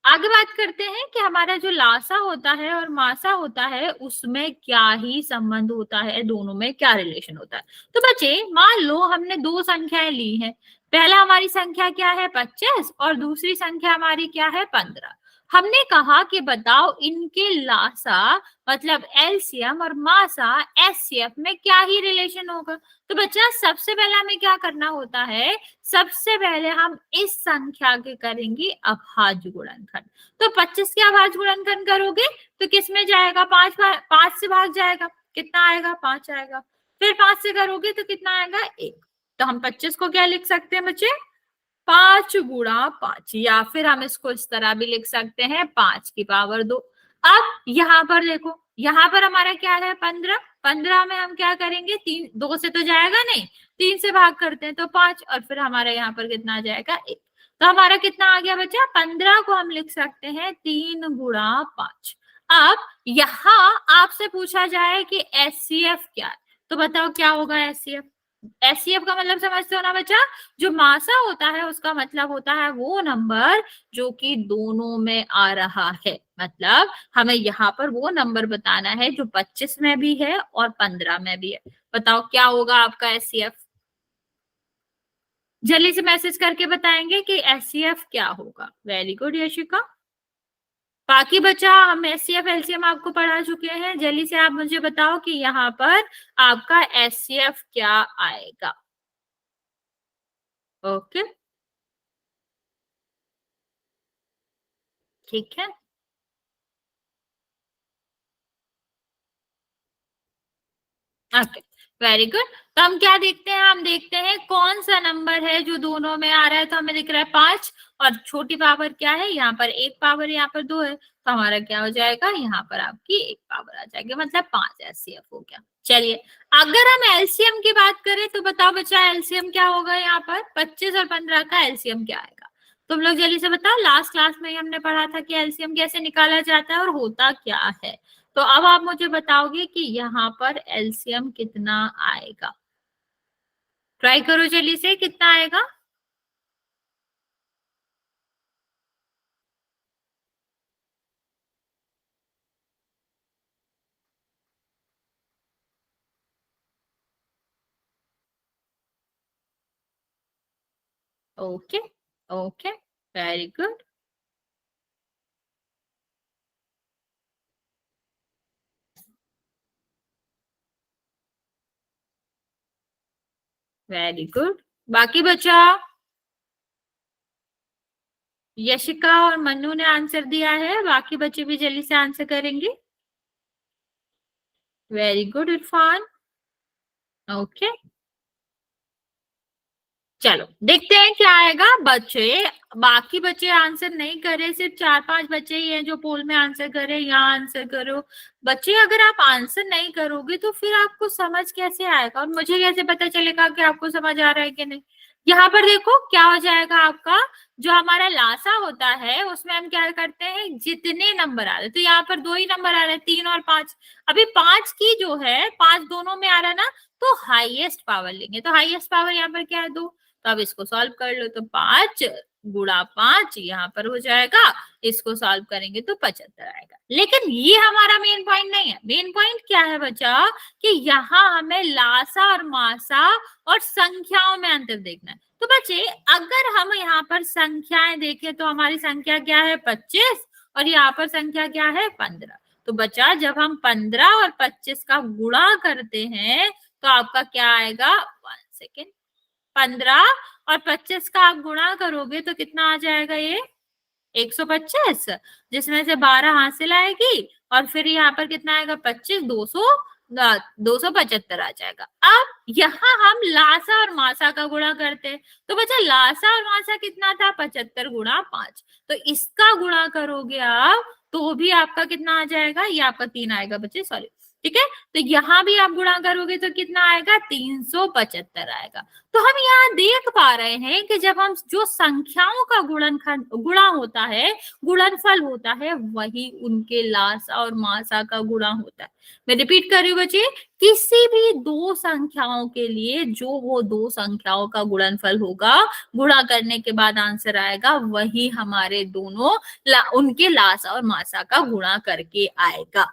आगे बात करते हैं कि हमारा जो लासा होता है और मासा होता है उसमें क्या ही संबंध होता है, दोनों में क्या रिलेशन होता है। तो बच्चे मान लो हमने 2 संख्याएं ली हैं, पहला हमारी संख्या क्या है 25, और दूसरी संख्या हमारी क्या है 15। हमने कहा कि बताओ इनके लासा मतलब एलसीएम और मासा एचसीएफ में क्या ही रिलेशन होगा। तो बच्चा सबसे पहले हमें क्या करना होता है, सबसे पहले हम इस संख्या के करेंगे अभाज्य गुणनखंड। तो 25 के अभाज्य गुणनखंड करोगे तो किस में जाएगा, 5 से भाग जाएगा, कितना आएगा 5 आएगा। फिर 5 से करोगे तो कितना आएगा 1। तो हम 25 को क्या लिख सकते हैं बच्चे, 5 गुणा 5, या फिर हम इसको इस तरह भी लिख सकते हैं 5 की पावर 2। अब यहाँ पर देखो, यहाँ पर हमारा क्या है 15, 15 में हम क्या करेंगे, 3 2 से तो जाएगा नहीं, 3 से भाग करते हैं तो 5, और फिर हमारा यहाँ पर कितना आ जाएगा 1। तो हमारा कितना आ गया बच्चा, 15 को हम लिख सकते हैं 3 गुणा 5। अब यहाँ आपसे पूछा जाए कि एचसीएफ क्या है, तो बताओ क्या होगा एचसीएफ। एचसीएफ का मतलब समझते हो ना बच्चा, जो मासा होता है उसका मतलब होता है वो नंबर जो कि दोनों में आ रहा है। मतलब हमें यहाँ पर वो नंबर बताना है जो 25 में भी है और 15 में भी है। बताओ क्या होगा आपका एचसीएफ। जल्दी से मैसेज करके बताएंगे कि एचसीएफ क्या होगा। Very good Yashika. बाकी बचा हम एचसीएफ एलसीएम आपको पढ़ा चुके हैं। जल्दी से आप मुझे बताओ कि यहाँ पर आपका एचसीएफ क्या आएगा। ओके ठीक है, ओके वेरी गुड। तो हम क्या देखते हैं, हम देखते हैं कौन सा नंबर है जो दोनों में आ रहा है। तो हमें दिख रहा है 5 और छोटी पावर क्या है, यहाँ पर 1 पावर, यहाँ पर 2 है, तो हमारा क्या हो जाएगा, यहाँ पर आपकी 1 पावर आ जाएगी, मतलब 5 एचसीएफ हो गया। चलिए अगर हम एलसीएम की बात करें तो बताओ बच्चा एलसीएम क्या होगा। यहाँ पर 25 और 15 का एलसीएम क्या आएगा। तुम लोग जल्दी से बताओ, लास्ट क्लास में ही हमने पढ़ा था कि एलसीएम कैसे निकाला जाता है और होता क्या है। तो अब आप मुझे बताओगे कि यहाँ पर एलसीएम कितना आएगा। ट्राई करो जल्दी से, कितना आएगा। Okay okay very good very good. बाकी बचा यशिका और मन्नू ने आंसर दिया है, बाकी बच्चे भी जल्दी से आंसर करेंगे। Very good Irfan. ओके चलो देखते हैं क्या आएगा। बच्चे बाकी बच्चे आंसर नहीं करे, सिर्फ 4-5 बच्चे ही हैं जो पोल में आंसर करे। यहाँ आंसर करो बच्चे। अगर आप आंसर नहीं करोगे तो फिर आपको समझ कैसे आएगा और मुझे कैसे पता चलेगा कि आपको समझ आ रहा है कि नहीं। यहाँ पर देखो क्या हो जाएगा आपका, जो हमारा लासा होता है उसमें हम क्या करते हैं, जितने नंबर आ रहे, तो यहाँ पर 2 ही नंबर आ रहे हैं, 3 और 5। अभी 5 की जो है, 5 दोनों में आ रहा है ना, तो हाईएस्ट पावर लेंगे। तो हाईएस्ट पावर यहाँ पर क्या है, 2। तो अब इसको सॉल्व कर लो, तो 5 गुणा 5 यहाँ पर हो जाएगा। इसको सॉल्व करेंगे तो 75 आएगा। लेकिन ये हमारा मेन पॉइंट नहीं है। मेन पॉइंट क्या है बच्चा, कि यहाँ हमें लासा और मासा और संख्याओं में अंतर देखना है। तो बच्चे अगर हम यहाँ पर संख्याएं देखें तो हमारी संख्या क्या है, 25, और यहाँ पर संख्या क्या है, 15। तो बच्चा जब हम 15 और 25 का गुणा करते हैं तो आपका क्या आएगा, 1 सेकेंड, 15 और 25 का आप गुणा करोगे तो कितना आ जाएगा, ये 125, जिसमें से 12 हासिल आएगी और फिर यहाँ पर कितना आएगा, 25, 275 आ जाएगा। अब यहाँ हम लासा और मासा का गुणा करते हैं। तो बच्चा लासा और मासा कितना था, 75 गुणा 5। तो इसका गुणा करोगे आप तो भी आपका कितना आ जाएगा, ये आपका 3 आएगा बच्चे, सॉरी, ठीक है। तो यहाँ भी आप गुणा करोगे तो कितना आएगा, 375 आएगा। तो हम यहाँ देख पा रहे हैं कि जब हम जो संख्याओं का गुणा होता है, गुणनफल होता है, वही उनके लासा और मासा का गुणा होता है। मैं रिपीट कर रही हूँ बच्चे, किसी भी 2 संख्याओं के लिए जो वो 2 संख्याओं का गुणनफल होगा, गुणा करने के बाद आंसर आएगा, वही हमारे दोनों उनके लासा और मासा का गुणा करके आएगा।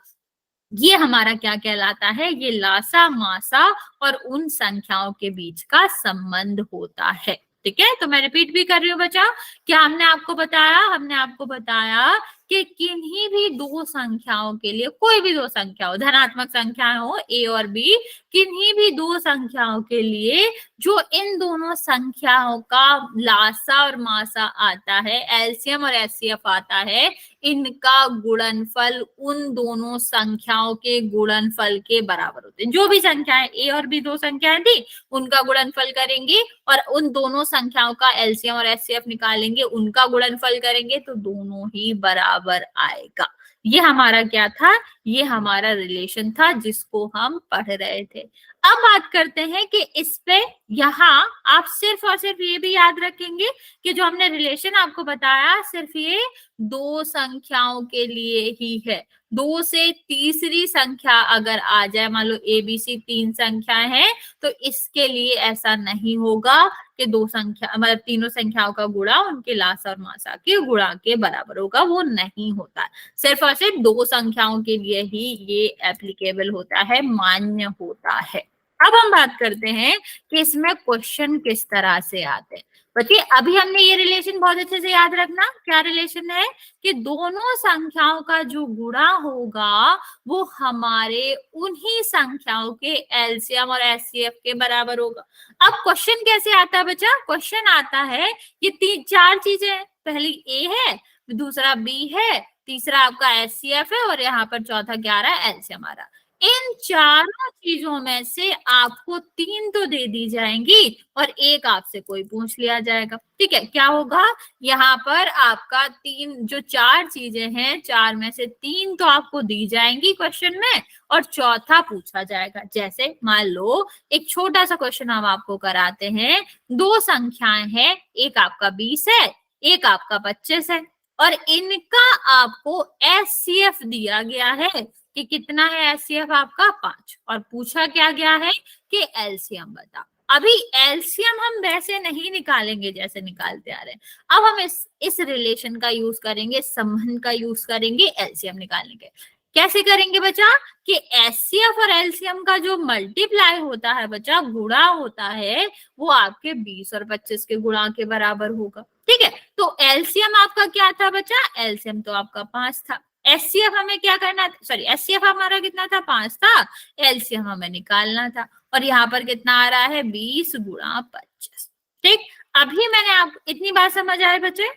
ये हमारा क्या कहलाता है, ये लासा मासा और उन संख्याओं के बीच का संबंध होता है। ठीक है, तो मैं रिपीट भी कर रही हूँ बच्चा, क्या हमने आपको बताया कि किन्हीं भी 2 संख्याओं के लिए, कोई भी 2 संख्या हो, धनात्मक संख्याएं हो ए और बी, किन्हीं भी 2 संख्याओं के लिए जो इन दोनों संख्याओं का लासा और मासा आता है, एलसीएम और एचसीएफ आता है, इनका गुणनफल उन दोनों संख्याओं के गुणनफल के बराबर होते हैं। जो भी संख्याएं ए और बी 2 संख्याएं थी, उनका गुणनफल करेंगे और उन दोनों संख्याओं का एलसीएम और एचसीएफ निकालेंगे, उनका गुणनफल करेंगे तो दोनों ही बराबर आएगा। ये हमारा क्या था, ये हमारा रिलेशन था जिसको हम पढ़ रहे थे। अब बात करते हैं कि इस पे यहाँ आप सिर्फ और सिर्फ ये भी याद रखेंगे कि जो हमने रिलेशन आपको बताया सिर्फ ये दो संख्याओं के लिए ही है। दो से तीसरी संख्या अगर आ जाए, मान लो ABC तीन संख्या है, तो इसके लिए ऐसा नहीं होगा कि दो संख्या मतलब तीनों संख्याओं का गुणा उनके लासा और मासा के गुणा के बराबर होगा, वो नहीं होता। सिर्फ और सिर्फ दो संख्याओं के लिए ही ये एप्लीकेबल होता है, मान्य होता है। अब हम बात करते हैं कि इसमें क्वेश्चन किस तरह से आते हैं। बच्चे अभी हमने ये रिलेशन बहुत अच्छे से याद रखना, क्या रिलेशन है कि दोनों संख्याओं का जो गुणा होगा वो हमारे उन्हीं संख्याओं के एलसीएम और एचसीएफ के बराबर होगा। अब क्वेश्चन कैसे आता है बच्चा? क्वेश्चन आता है ये तीन चार चीजें हैं, पहली ए है, दूसरा बी है, तीसरा आपका एचसीएफ है और यहाँ पर चौथा क्या आ रहा है? एलसीएम आ रहा है। इन चारों चीजों में से आपको तीन तो दे दी जाएंगी और एक आपसे कोई पूछ लिया जाएगा। ठीक है, क्या होगा यहाँ पर? आपका तीन जो चार चीजें हैं, चार में से तीन तो आपको दी जाएंगी क्वेश्चन में और चौथा पूछा जाएगा। जैसे मान लो एक छोटा सा क्वेश्चन हम आपको कराते हैं, दो संख्याएं हैं, एक आपका 20 है, एक आपका 25 है और इनका आपको एचसीएफ दिया गया है कि कितना है एचसीएफ आपका? 5। और पूछा क्या गया है कि एलसीएम बता। अभी एलसीएम हम वैसे नहीं निकालेंगे जैसे निकालते आ रहे हैं, अब हम इस रिलेशन का यूज करेंगे, संबंध का यूज करेंगे एलसीएम निकालने के। कैसे करेंगे बच्चा? कि एचसीएफ और एलसीएम का जो मल्टीप्लाई होता है बच्चा, गुणा होता है, वो आपके 20 और 25 के गुणा के बराबर होगा। ठीक है, तो एलसीएम आपका क्या था बच्चा? एलसीएम तो आपका 5 था। एचसीएफ हमें क्या करना था? सॉरी, एचसीएफ हमारा कितना था? 5 था। एलसीएम हमें निकालना था और यहाँ पर कितना आ रहा है? 20 गुणा 25। ठीक, अभी मैंने आप इतनी बात समझ आए बच्चे?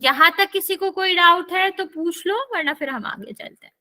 यहां तक किसी को कोई डाउट है तो पूछ लो, वरना फिर हम आगे चलते हैं।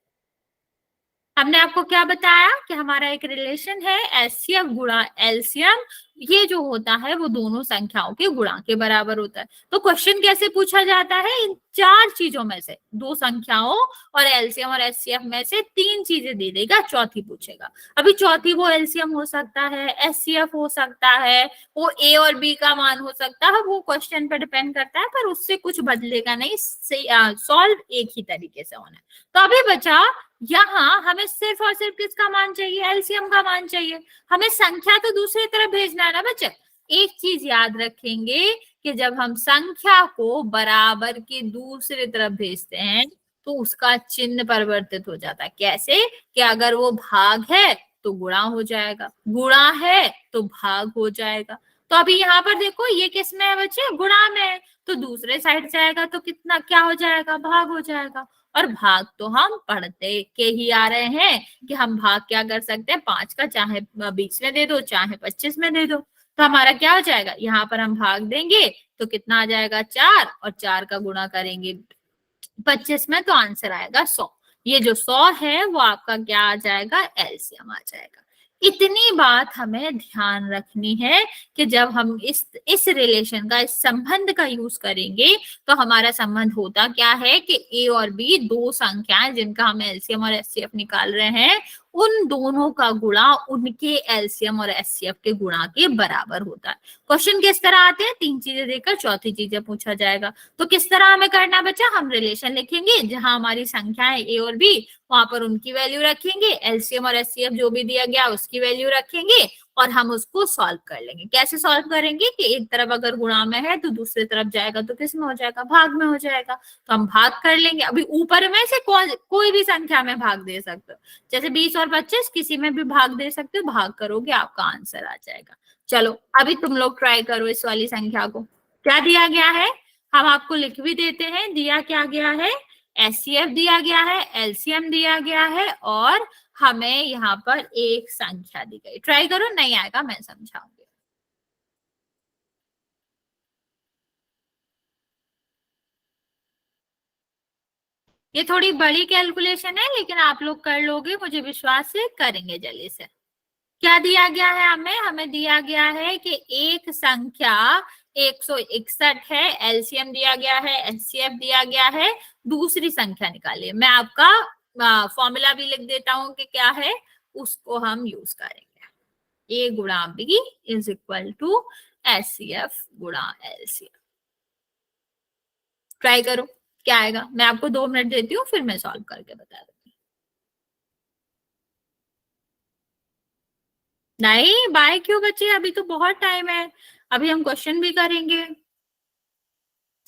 हमने आपको क्या बताया कि हमारा एक रिलेशन है एचसीएफ गुणा एलसीएम, ये जो होता है वो दोनों संख्याओं के गुणा के बराबर होता है। तो क्वेश्चन कैसे पूछा जाता है? इन चार चीजों में से, दो संख्याओं और एलसीएम और एचसीएफ में से तीन चीजें दे देगा, चौथी पूछेगा। अभी चौथी वो एलसीएम हो सकता है, एचसीएफ हो सकता है, वो ए और बी का मान हो सकता है, वो क्वेश्चन पर डिपेंड करता है, पर उससे कुछ बदलेगा नहीं, सॉल्व एक ही तरीके से होना है। तो अभी बचा यहाँ हमें सिर्फ और सिर्फ किसका मान चाहिए? एलसीएम का मान चाहिए। हमें संख्या तो दूसरी तरफ भेजना है ना बच्चे। एक चीज याद रखेंगे कि जब हम संख्या को बराबर की दूसरी तरफ भेजते हैं तो उसका चिन्ह परिवर्तित हो जाता है। कैसे? कि अगर वो भाग है तो गुणा हो जाएगा, गुणा है तो भाग हो जाएगा। तो अभी यहाँ पर देखो ये किस में है बच्चे? गुणा में है, तो दूसरे साइड जाएगा तो कितना क्या हो जाएगा? भाग हो जाएगा। और भाग तो हम पढ़ते के ही आ रहे हैं कि हम भाग क्या कर सकते हैं? 5 का चाहे 20 में दे दो, चाहे 25 में दे दो। तो हमारा क्या हो जाएगा? यहाँ पर हम भाग देंगे तो कितना आ जाएगा? 4, और 4 का गुणा करेंगे 25 में तो आंसर आएगा 100। ये जो 100 है वो आपका क्या आ जाएगा? एलसीएम आ जाएगा। इतनी बात हमें ध्यान रखनी है कि जब हम इस रिलेशन का, इस संबंध का यूज करेंगे तो हमारा संबंध होता क्या है कि ए और बी दो संख्याएं जिनका हम एलसीएम और एचसीएफ निकाल रहे हैं, उन दोनों का गुणा उनके एलसीएम और एचसीएफ के गुणा के बराबर होता है। क्वेश्चन किस तरह आते हैं? तीन चीजें देकर चौथी चीजें पूछा जाएगा। तो किस तरह हमें करना बच्चा? हम रिलेशन लिखेंगे, जहां हमारी संख्याएं ए और बी, वहां पर उनकी वैल्यू रखेंगे, एलसीएम और एचसीएफ जो भी दिया गया उसकी वैल्यू रखेंगे और हम उसको सॉल्व कर लेंगे। कैसे सॉल्व करेंगे? कि एक तरफ अगर गुणा में है तो दूसरी तरफ जाएगा तो किस में हो जाएगा? भाग में हो जाएगा। तो हम भाग कर लेंगे। अभी ऊपर में से कोई भी संख्या में भाग दे सकते हो, जैसे 20 और 25, किसी में भी भाग दे सकते हो, भाग करोगे आपका आंसर आ जाएगा। चलो अभी तुम लोग ट्राई करो इस वाली संख्या को। क्या दिया गया है? हम आपको लिख भी देते हैं। दिया क्या गया है? एचसीएफ दिया गया है, एलसीएम दिया गया है और हमें यहाँ पर एक संख्या दी गई। ट्राई करो, नहीं आएगा मैं समझाऊंगी। ये थोड़ी बड़ी कैलकुलेशन है लेकिन आप लोग कर लोगे, मुझे विश्वास है करेंगे जल्दी से। क्या दिया गया है हमें? हमें दिया गया है कि एक संख्या 161 है, एलसीएम दिया गया है, एचसीएफ दिया गया है, दूसरी संख्या निकालिए। मैं आपका फॉर्मूला भी लिख देता हूं कि क्या है, उसको हम यूज करेंगे। ए गुणा B is equal to HCF गुणा एलसीएफ। ट्राई करो क्या आएगा। मैं आपको 2 मिनट देती हूँ, फिर मैं सॉल्व करके बता दूंगी। नहीं बाय क्यों बच्चे, अभी तो बहुत टाइम है, अभी हम क्वेश्चन भी करेंगे।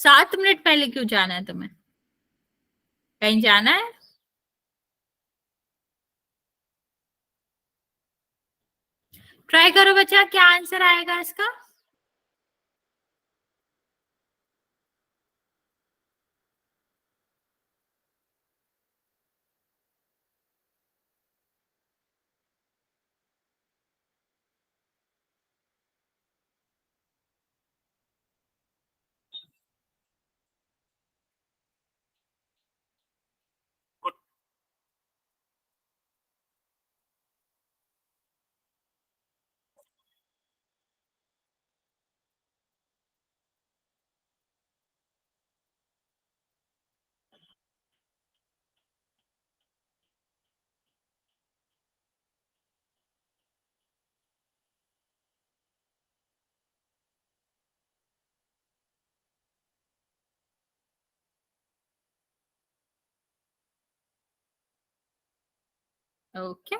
7 मिनट पहले क्यों जाना है तुम्हें, कहीं जाना है? ट्राई करो बच्चा, क्या आंसर आएगा इसका। ओके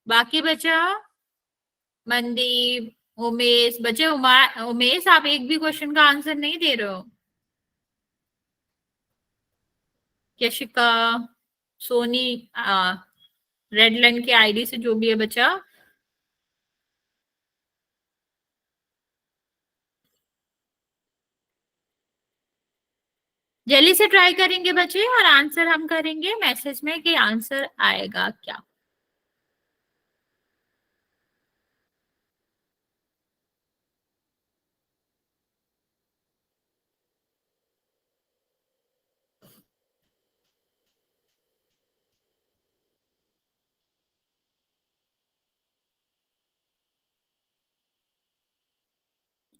बाकी बचा मनदीप, उमेश। बचे उमेश, आप एक भी क्वेश्चन का आंसर नहीं दे रहे हो। यशिका, सोनी, रेड लाइन की आईडी से जो भी है बचा। जल्दी से ट्राई करेंगे बच्चे, और आंसर हम करेंगे मैसेज में कि आंसर आएगा क्या।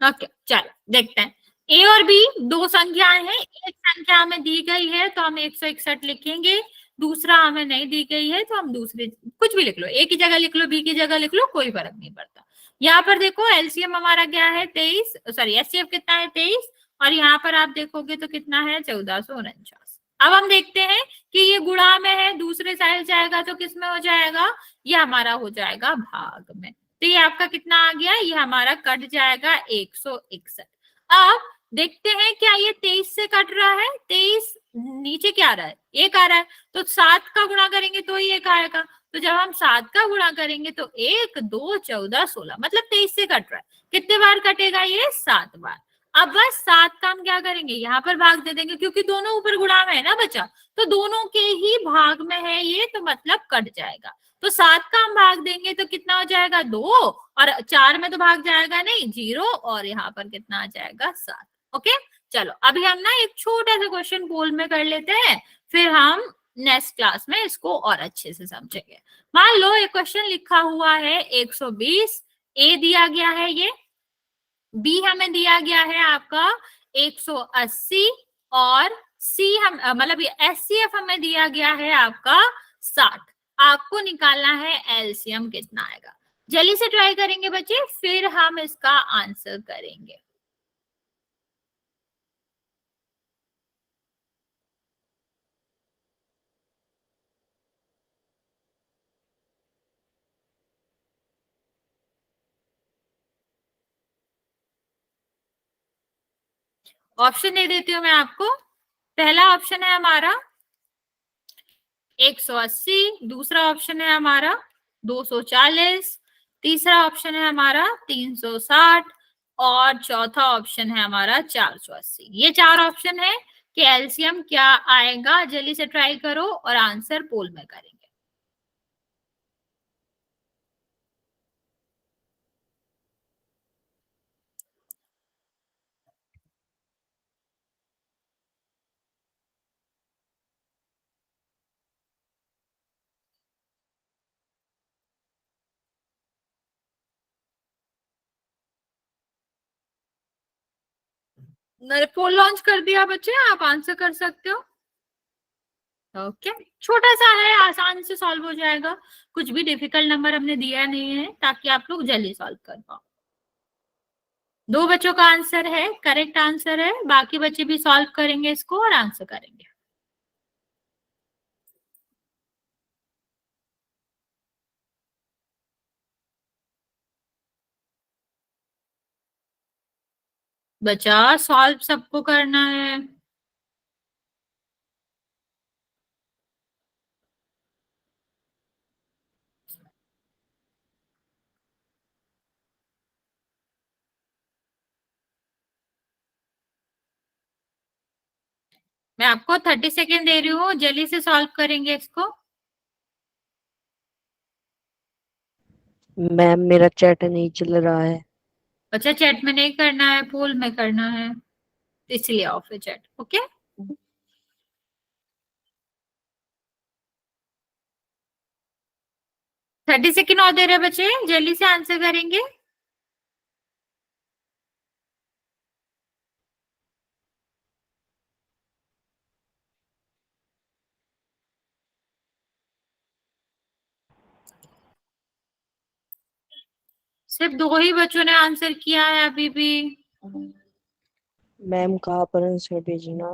ओके चलो देखते हैं। ए और बी दो संख्याएं हैं, एक संख्या हमें दी गई है तो हम 161 लिखेंगे, दूसरा हमें नहीं दी गई है तो हम दूसरे कुछ भी लिख लो, ए की जगह लिख लो, बी की जगह लिख लो, कोई फर्क नहीं पड़ता। यहाँ पर देखो एलसीएम हमारा क्या है 23, सॉरी एचसीएफ कितना है 23, और यहाँ पर आप देखोगे तो कितना है 1449। अब हम देखते हैं कि ये गुणा में है, दूसरे साइड जाएगा तो किस में हो जाएगा, ये हमारा हो जाएगा भाग में। तो ये आपका कितना आ गया, ये हमारा कट जाएगा 161। अब देखते हैं क्या ये 23 से कट रहा है, 23 नीचे क्या आ रहा है, 1 आ रहा है, तो 7 का गुणा करेंगे तो ही 1 आएगा। तो जब हम 7 का गुणा करेंगे तो 1 2 14 16, मतलब 23 से कट रहा है। कितने बार कटेगा ये, 7 बार। अब बस 7 का हम क्या करेंगे, यहाँ पर भाग दे देंगे, क्योंकि दोनों ऊपर गुणा में है ना बच्चा, तो दोनों के ही भाग में है ये, तो मतलब कट जाएगा। तो 7 का हम भाग देंगे तो कितना हो जाएगा 2, और 4 में तो भाग जाएगा नहीं 0, और यहाँ पर कितना आ जाएगा 7। ओके चलो अभी हम ना एक छोटा सा क्वेश्चन पोल में कर लेते हैं, फिर हम नेक्स्ट क्लास में इसको और अच्छे से समझेंगे। मान लो एक क्वेश्चन लिखा हुआ है 120, ए दिया गया है ये, बी हमें दिया गया है आपका 180, और सी हम मतलब एचसीएफ हमें दिया गया है आपका 60। आपको निकालना है एलसीएम कितना आएगा। जल्दी से ट्राई करेंगे बच्चे, फिर हम इसका आंसर करेंगे। ऑप्शन दे देती हूँ मैं आपको। पहला ऑप्शन है हमारा 180, दूसरा ऑप्शन है हमारा 240, तीसरा ऑप्शन है हमारा 360, और चौथा ऑप्शन है हमारा 480। ये 4 ऑप्शन है कि एलसीएम क्या आएगा। जल्दी से ट्राई करो और आंसर पोल में करेंगे। पोल लॉन्च कर दिया बच्चे, आप आंसर कर सकते हो। ओके, छोटा सा है, आसान से सॉल्व हो जाएगा, कुछ भी डिफिकल्ट नंबर हमने दिया नहीं है ताकि आप लोग जल्दी सॉल्व कर पाओ। 2 बच्चों का आंसर है, करेक्ट आंसर है, बाकी बच्चे भी सॉल्व करेंगे इसको और आंसर करेंगे। बच्चा सॉल्व सबको करना है। मैं आपको 30 सेकेंड दे रही हूँ, जल्दी से सॉल्व करेंगे इसको। मैम मेरा चैट नहीं चल रहा है। बच्चा चैट में नहीं करना है, पोल में करना है, इसलिए ऑफ है चैट। ओके, 30 सेकेंड और दे रहे बच्चे, जल्दी से आंसर करेंगे। सिर्फ 2 ही बच्चों ने आंसर किया है अभी भी। मैम कहाँ पर आंसर भेजना?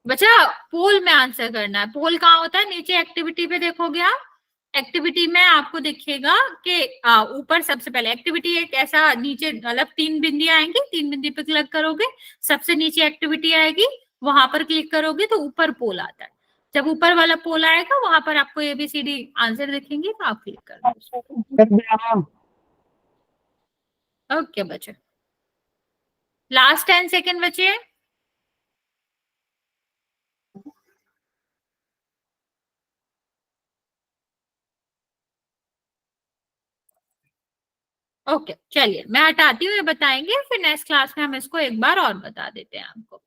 बच्चा पोल में आंसर करना है। पोल कहाँ होता है? नीचे एक्टिविटी पे देखोगे आप, एक्टिविटी में आपको दिखेगा कि ऊपर सबसे पहले एक्टिविटी एक ऐसा नीचे मतलब 3 बिंदियां आएंगी, 3 बिंदी पे क्लिक करोगे, सबसे नीचे एक्टिविटी आएगी, वहां पर क्लिक करोगे तो ऊपर पोल आता है। जब ऊपर वाला पोल आएगा वहां पर आपको ABCD आंसर दिखेंगे तो आप क्लिक कर दो। ओके बच्चे, लास्ट 10 सेकेंड बचे। ओके चलिए मैं हटाती हूँ, ये बताएंगे, फिर नेक्स्ट क्लास में हम इसको एक बार और बता देते हैं आपको।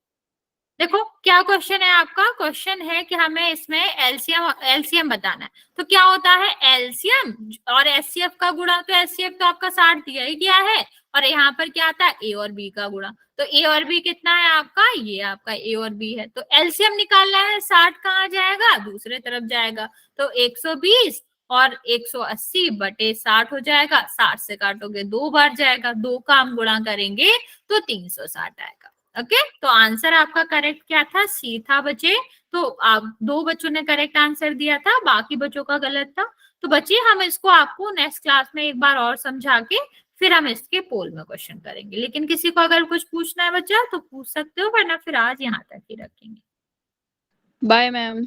देखो क्या क्वेश्चन है आपका, क्वेश्चन है कि हमें इसमें एलसीएम बताना है। तो क्या होता है एलसीएम और एचसीएफ का गुणा, तो एचसीएफ तो आपका 60 दिया ही गया है, और यहाँ पर क्या आता है ए और बी का गुणा। तो ए और बी कितना है आपका, ये आपका ए और बी है। तो एलसीएम निकालना है, 60 कहाँ जाएगा, दूसरे तरफ जाएगा, तो 120 और 180 बटे 60 हो जाएगा। 60 से काटोगे 2 बार जाएगा, 2 का हम गुणा करेंगे तो 360 आएगा। ओके तो आंसर आपका करेक्ट क्या था, सी था बच्चे। तो आप 2 बच्चों ने करेक्ट आंसर दिया था, बाकी बच्चों का गलत था। तो बच्चे हम इसको आपको नेक्स्ट क्लास में एक बार और समझा के फिर हम इसके पोल में क्वेश्चन करेंगे। लेकिन किसी को अगर कुछ पूछना है बच्चा तो पूछ सकते हो, वरना फिर आज यहाँ तक ही रखेंगे। Bye ma'am.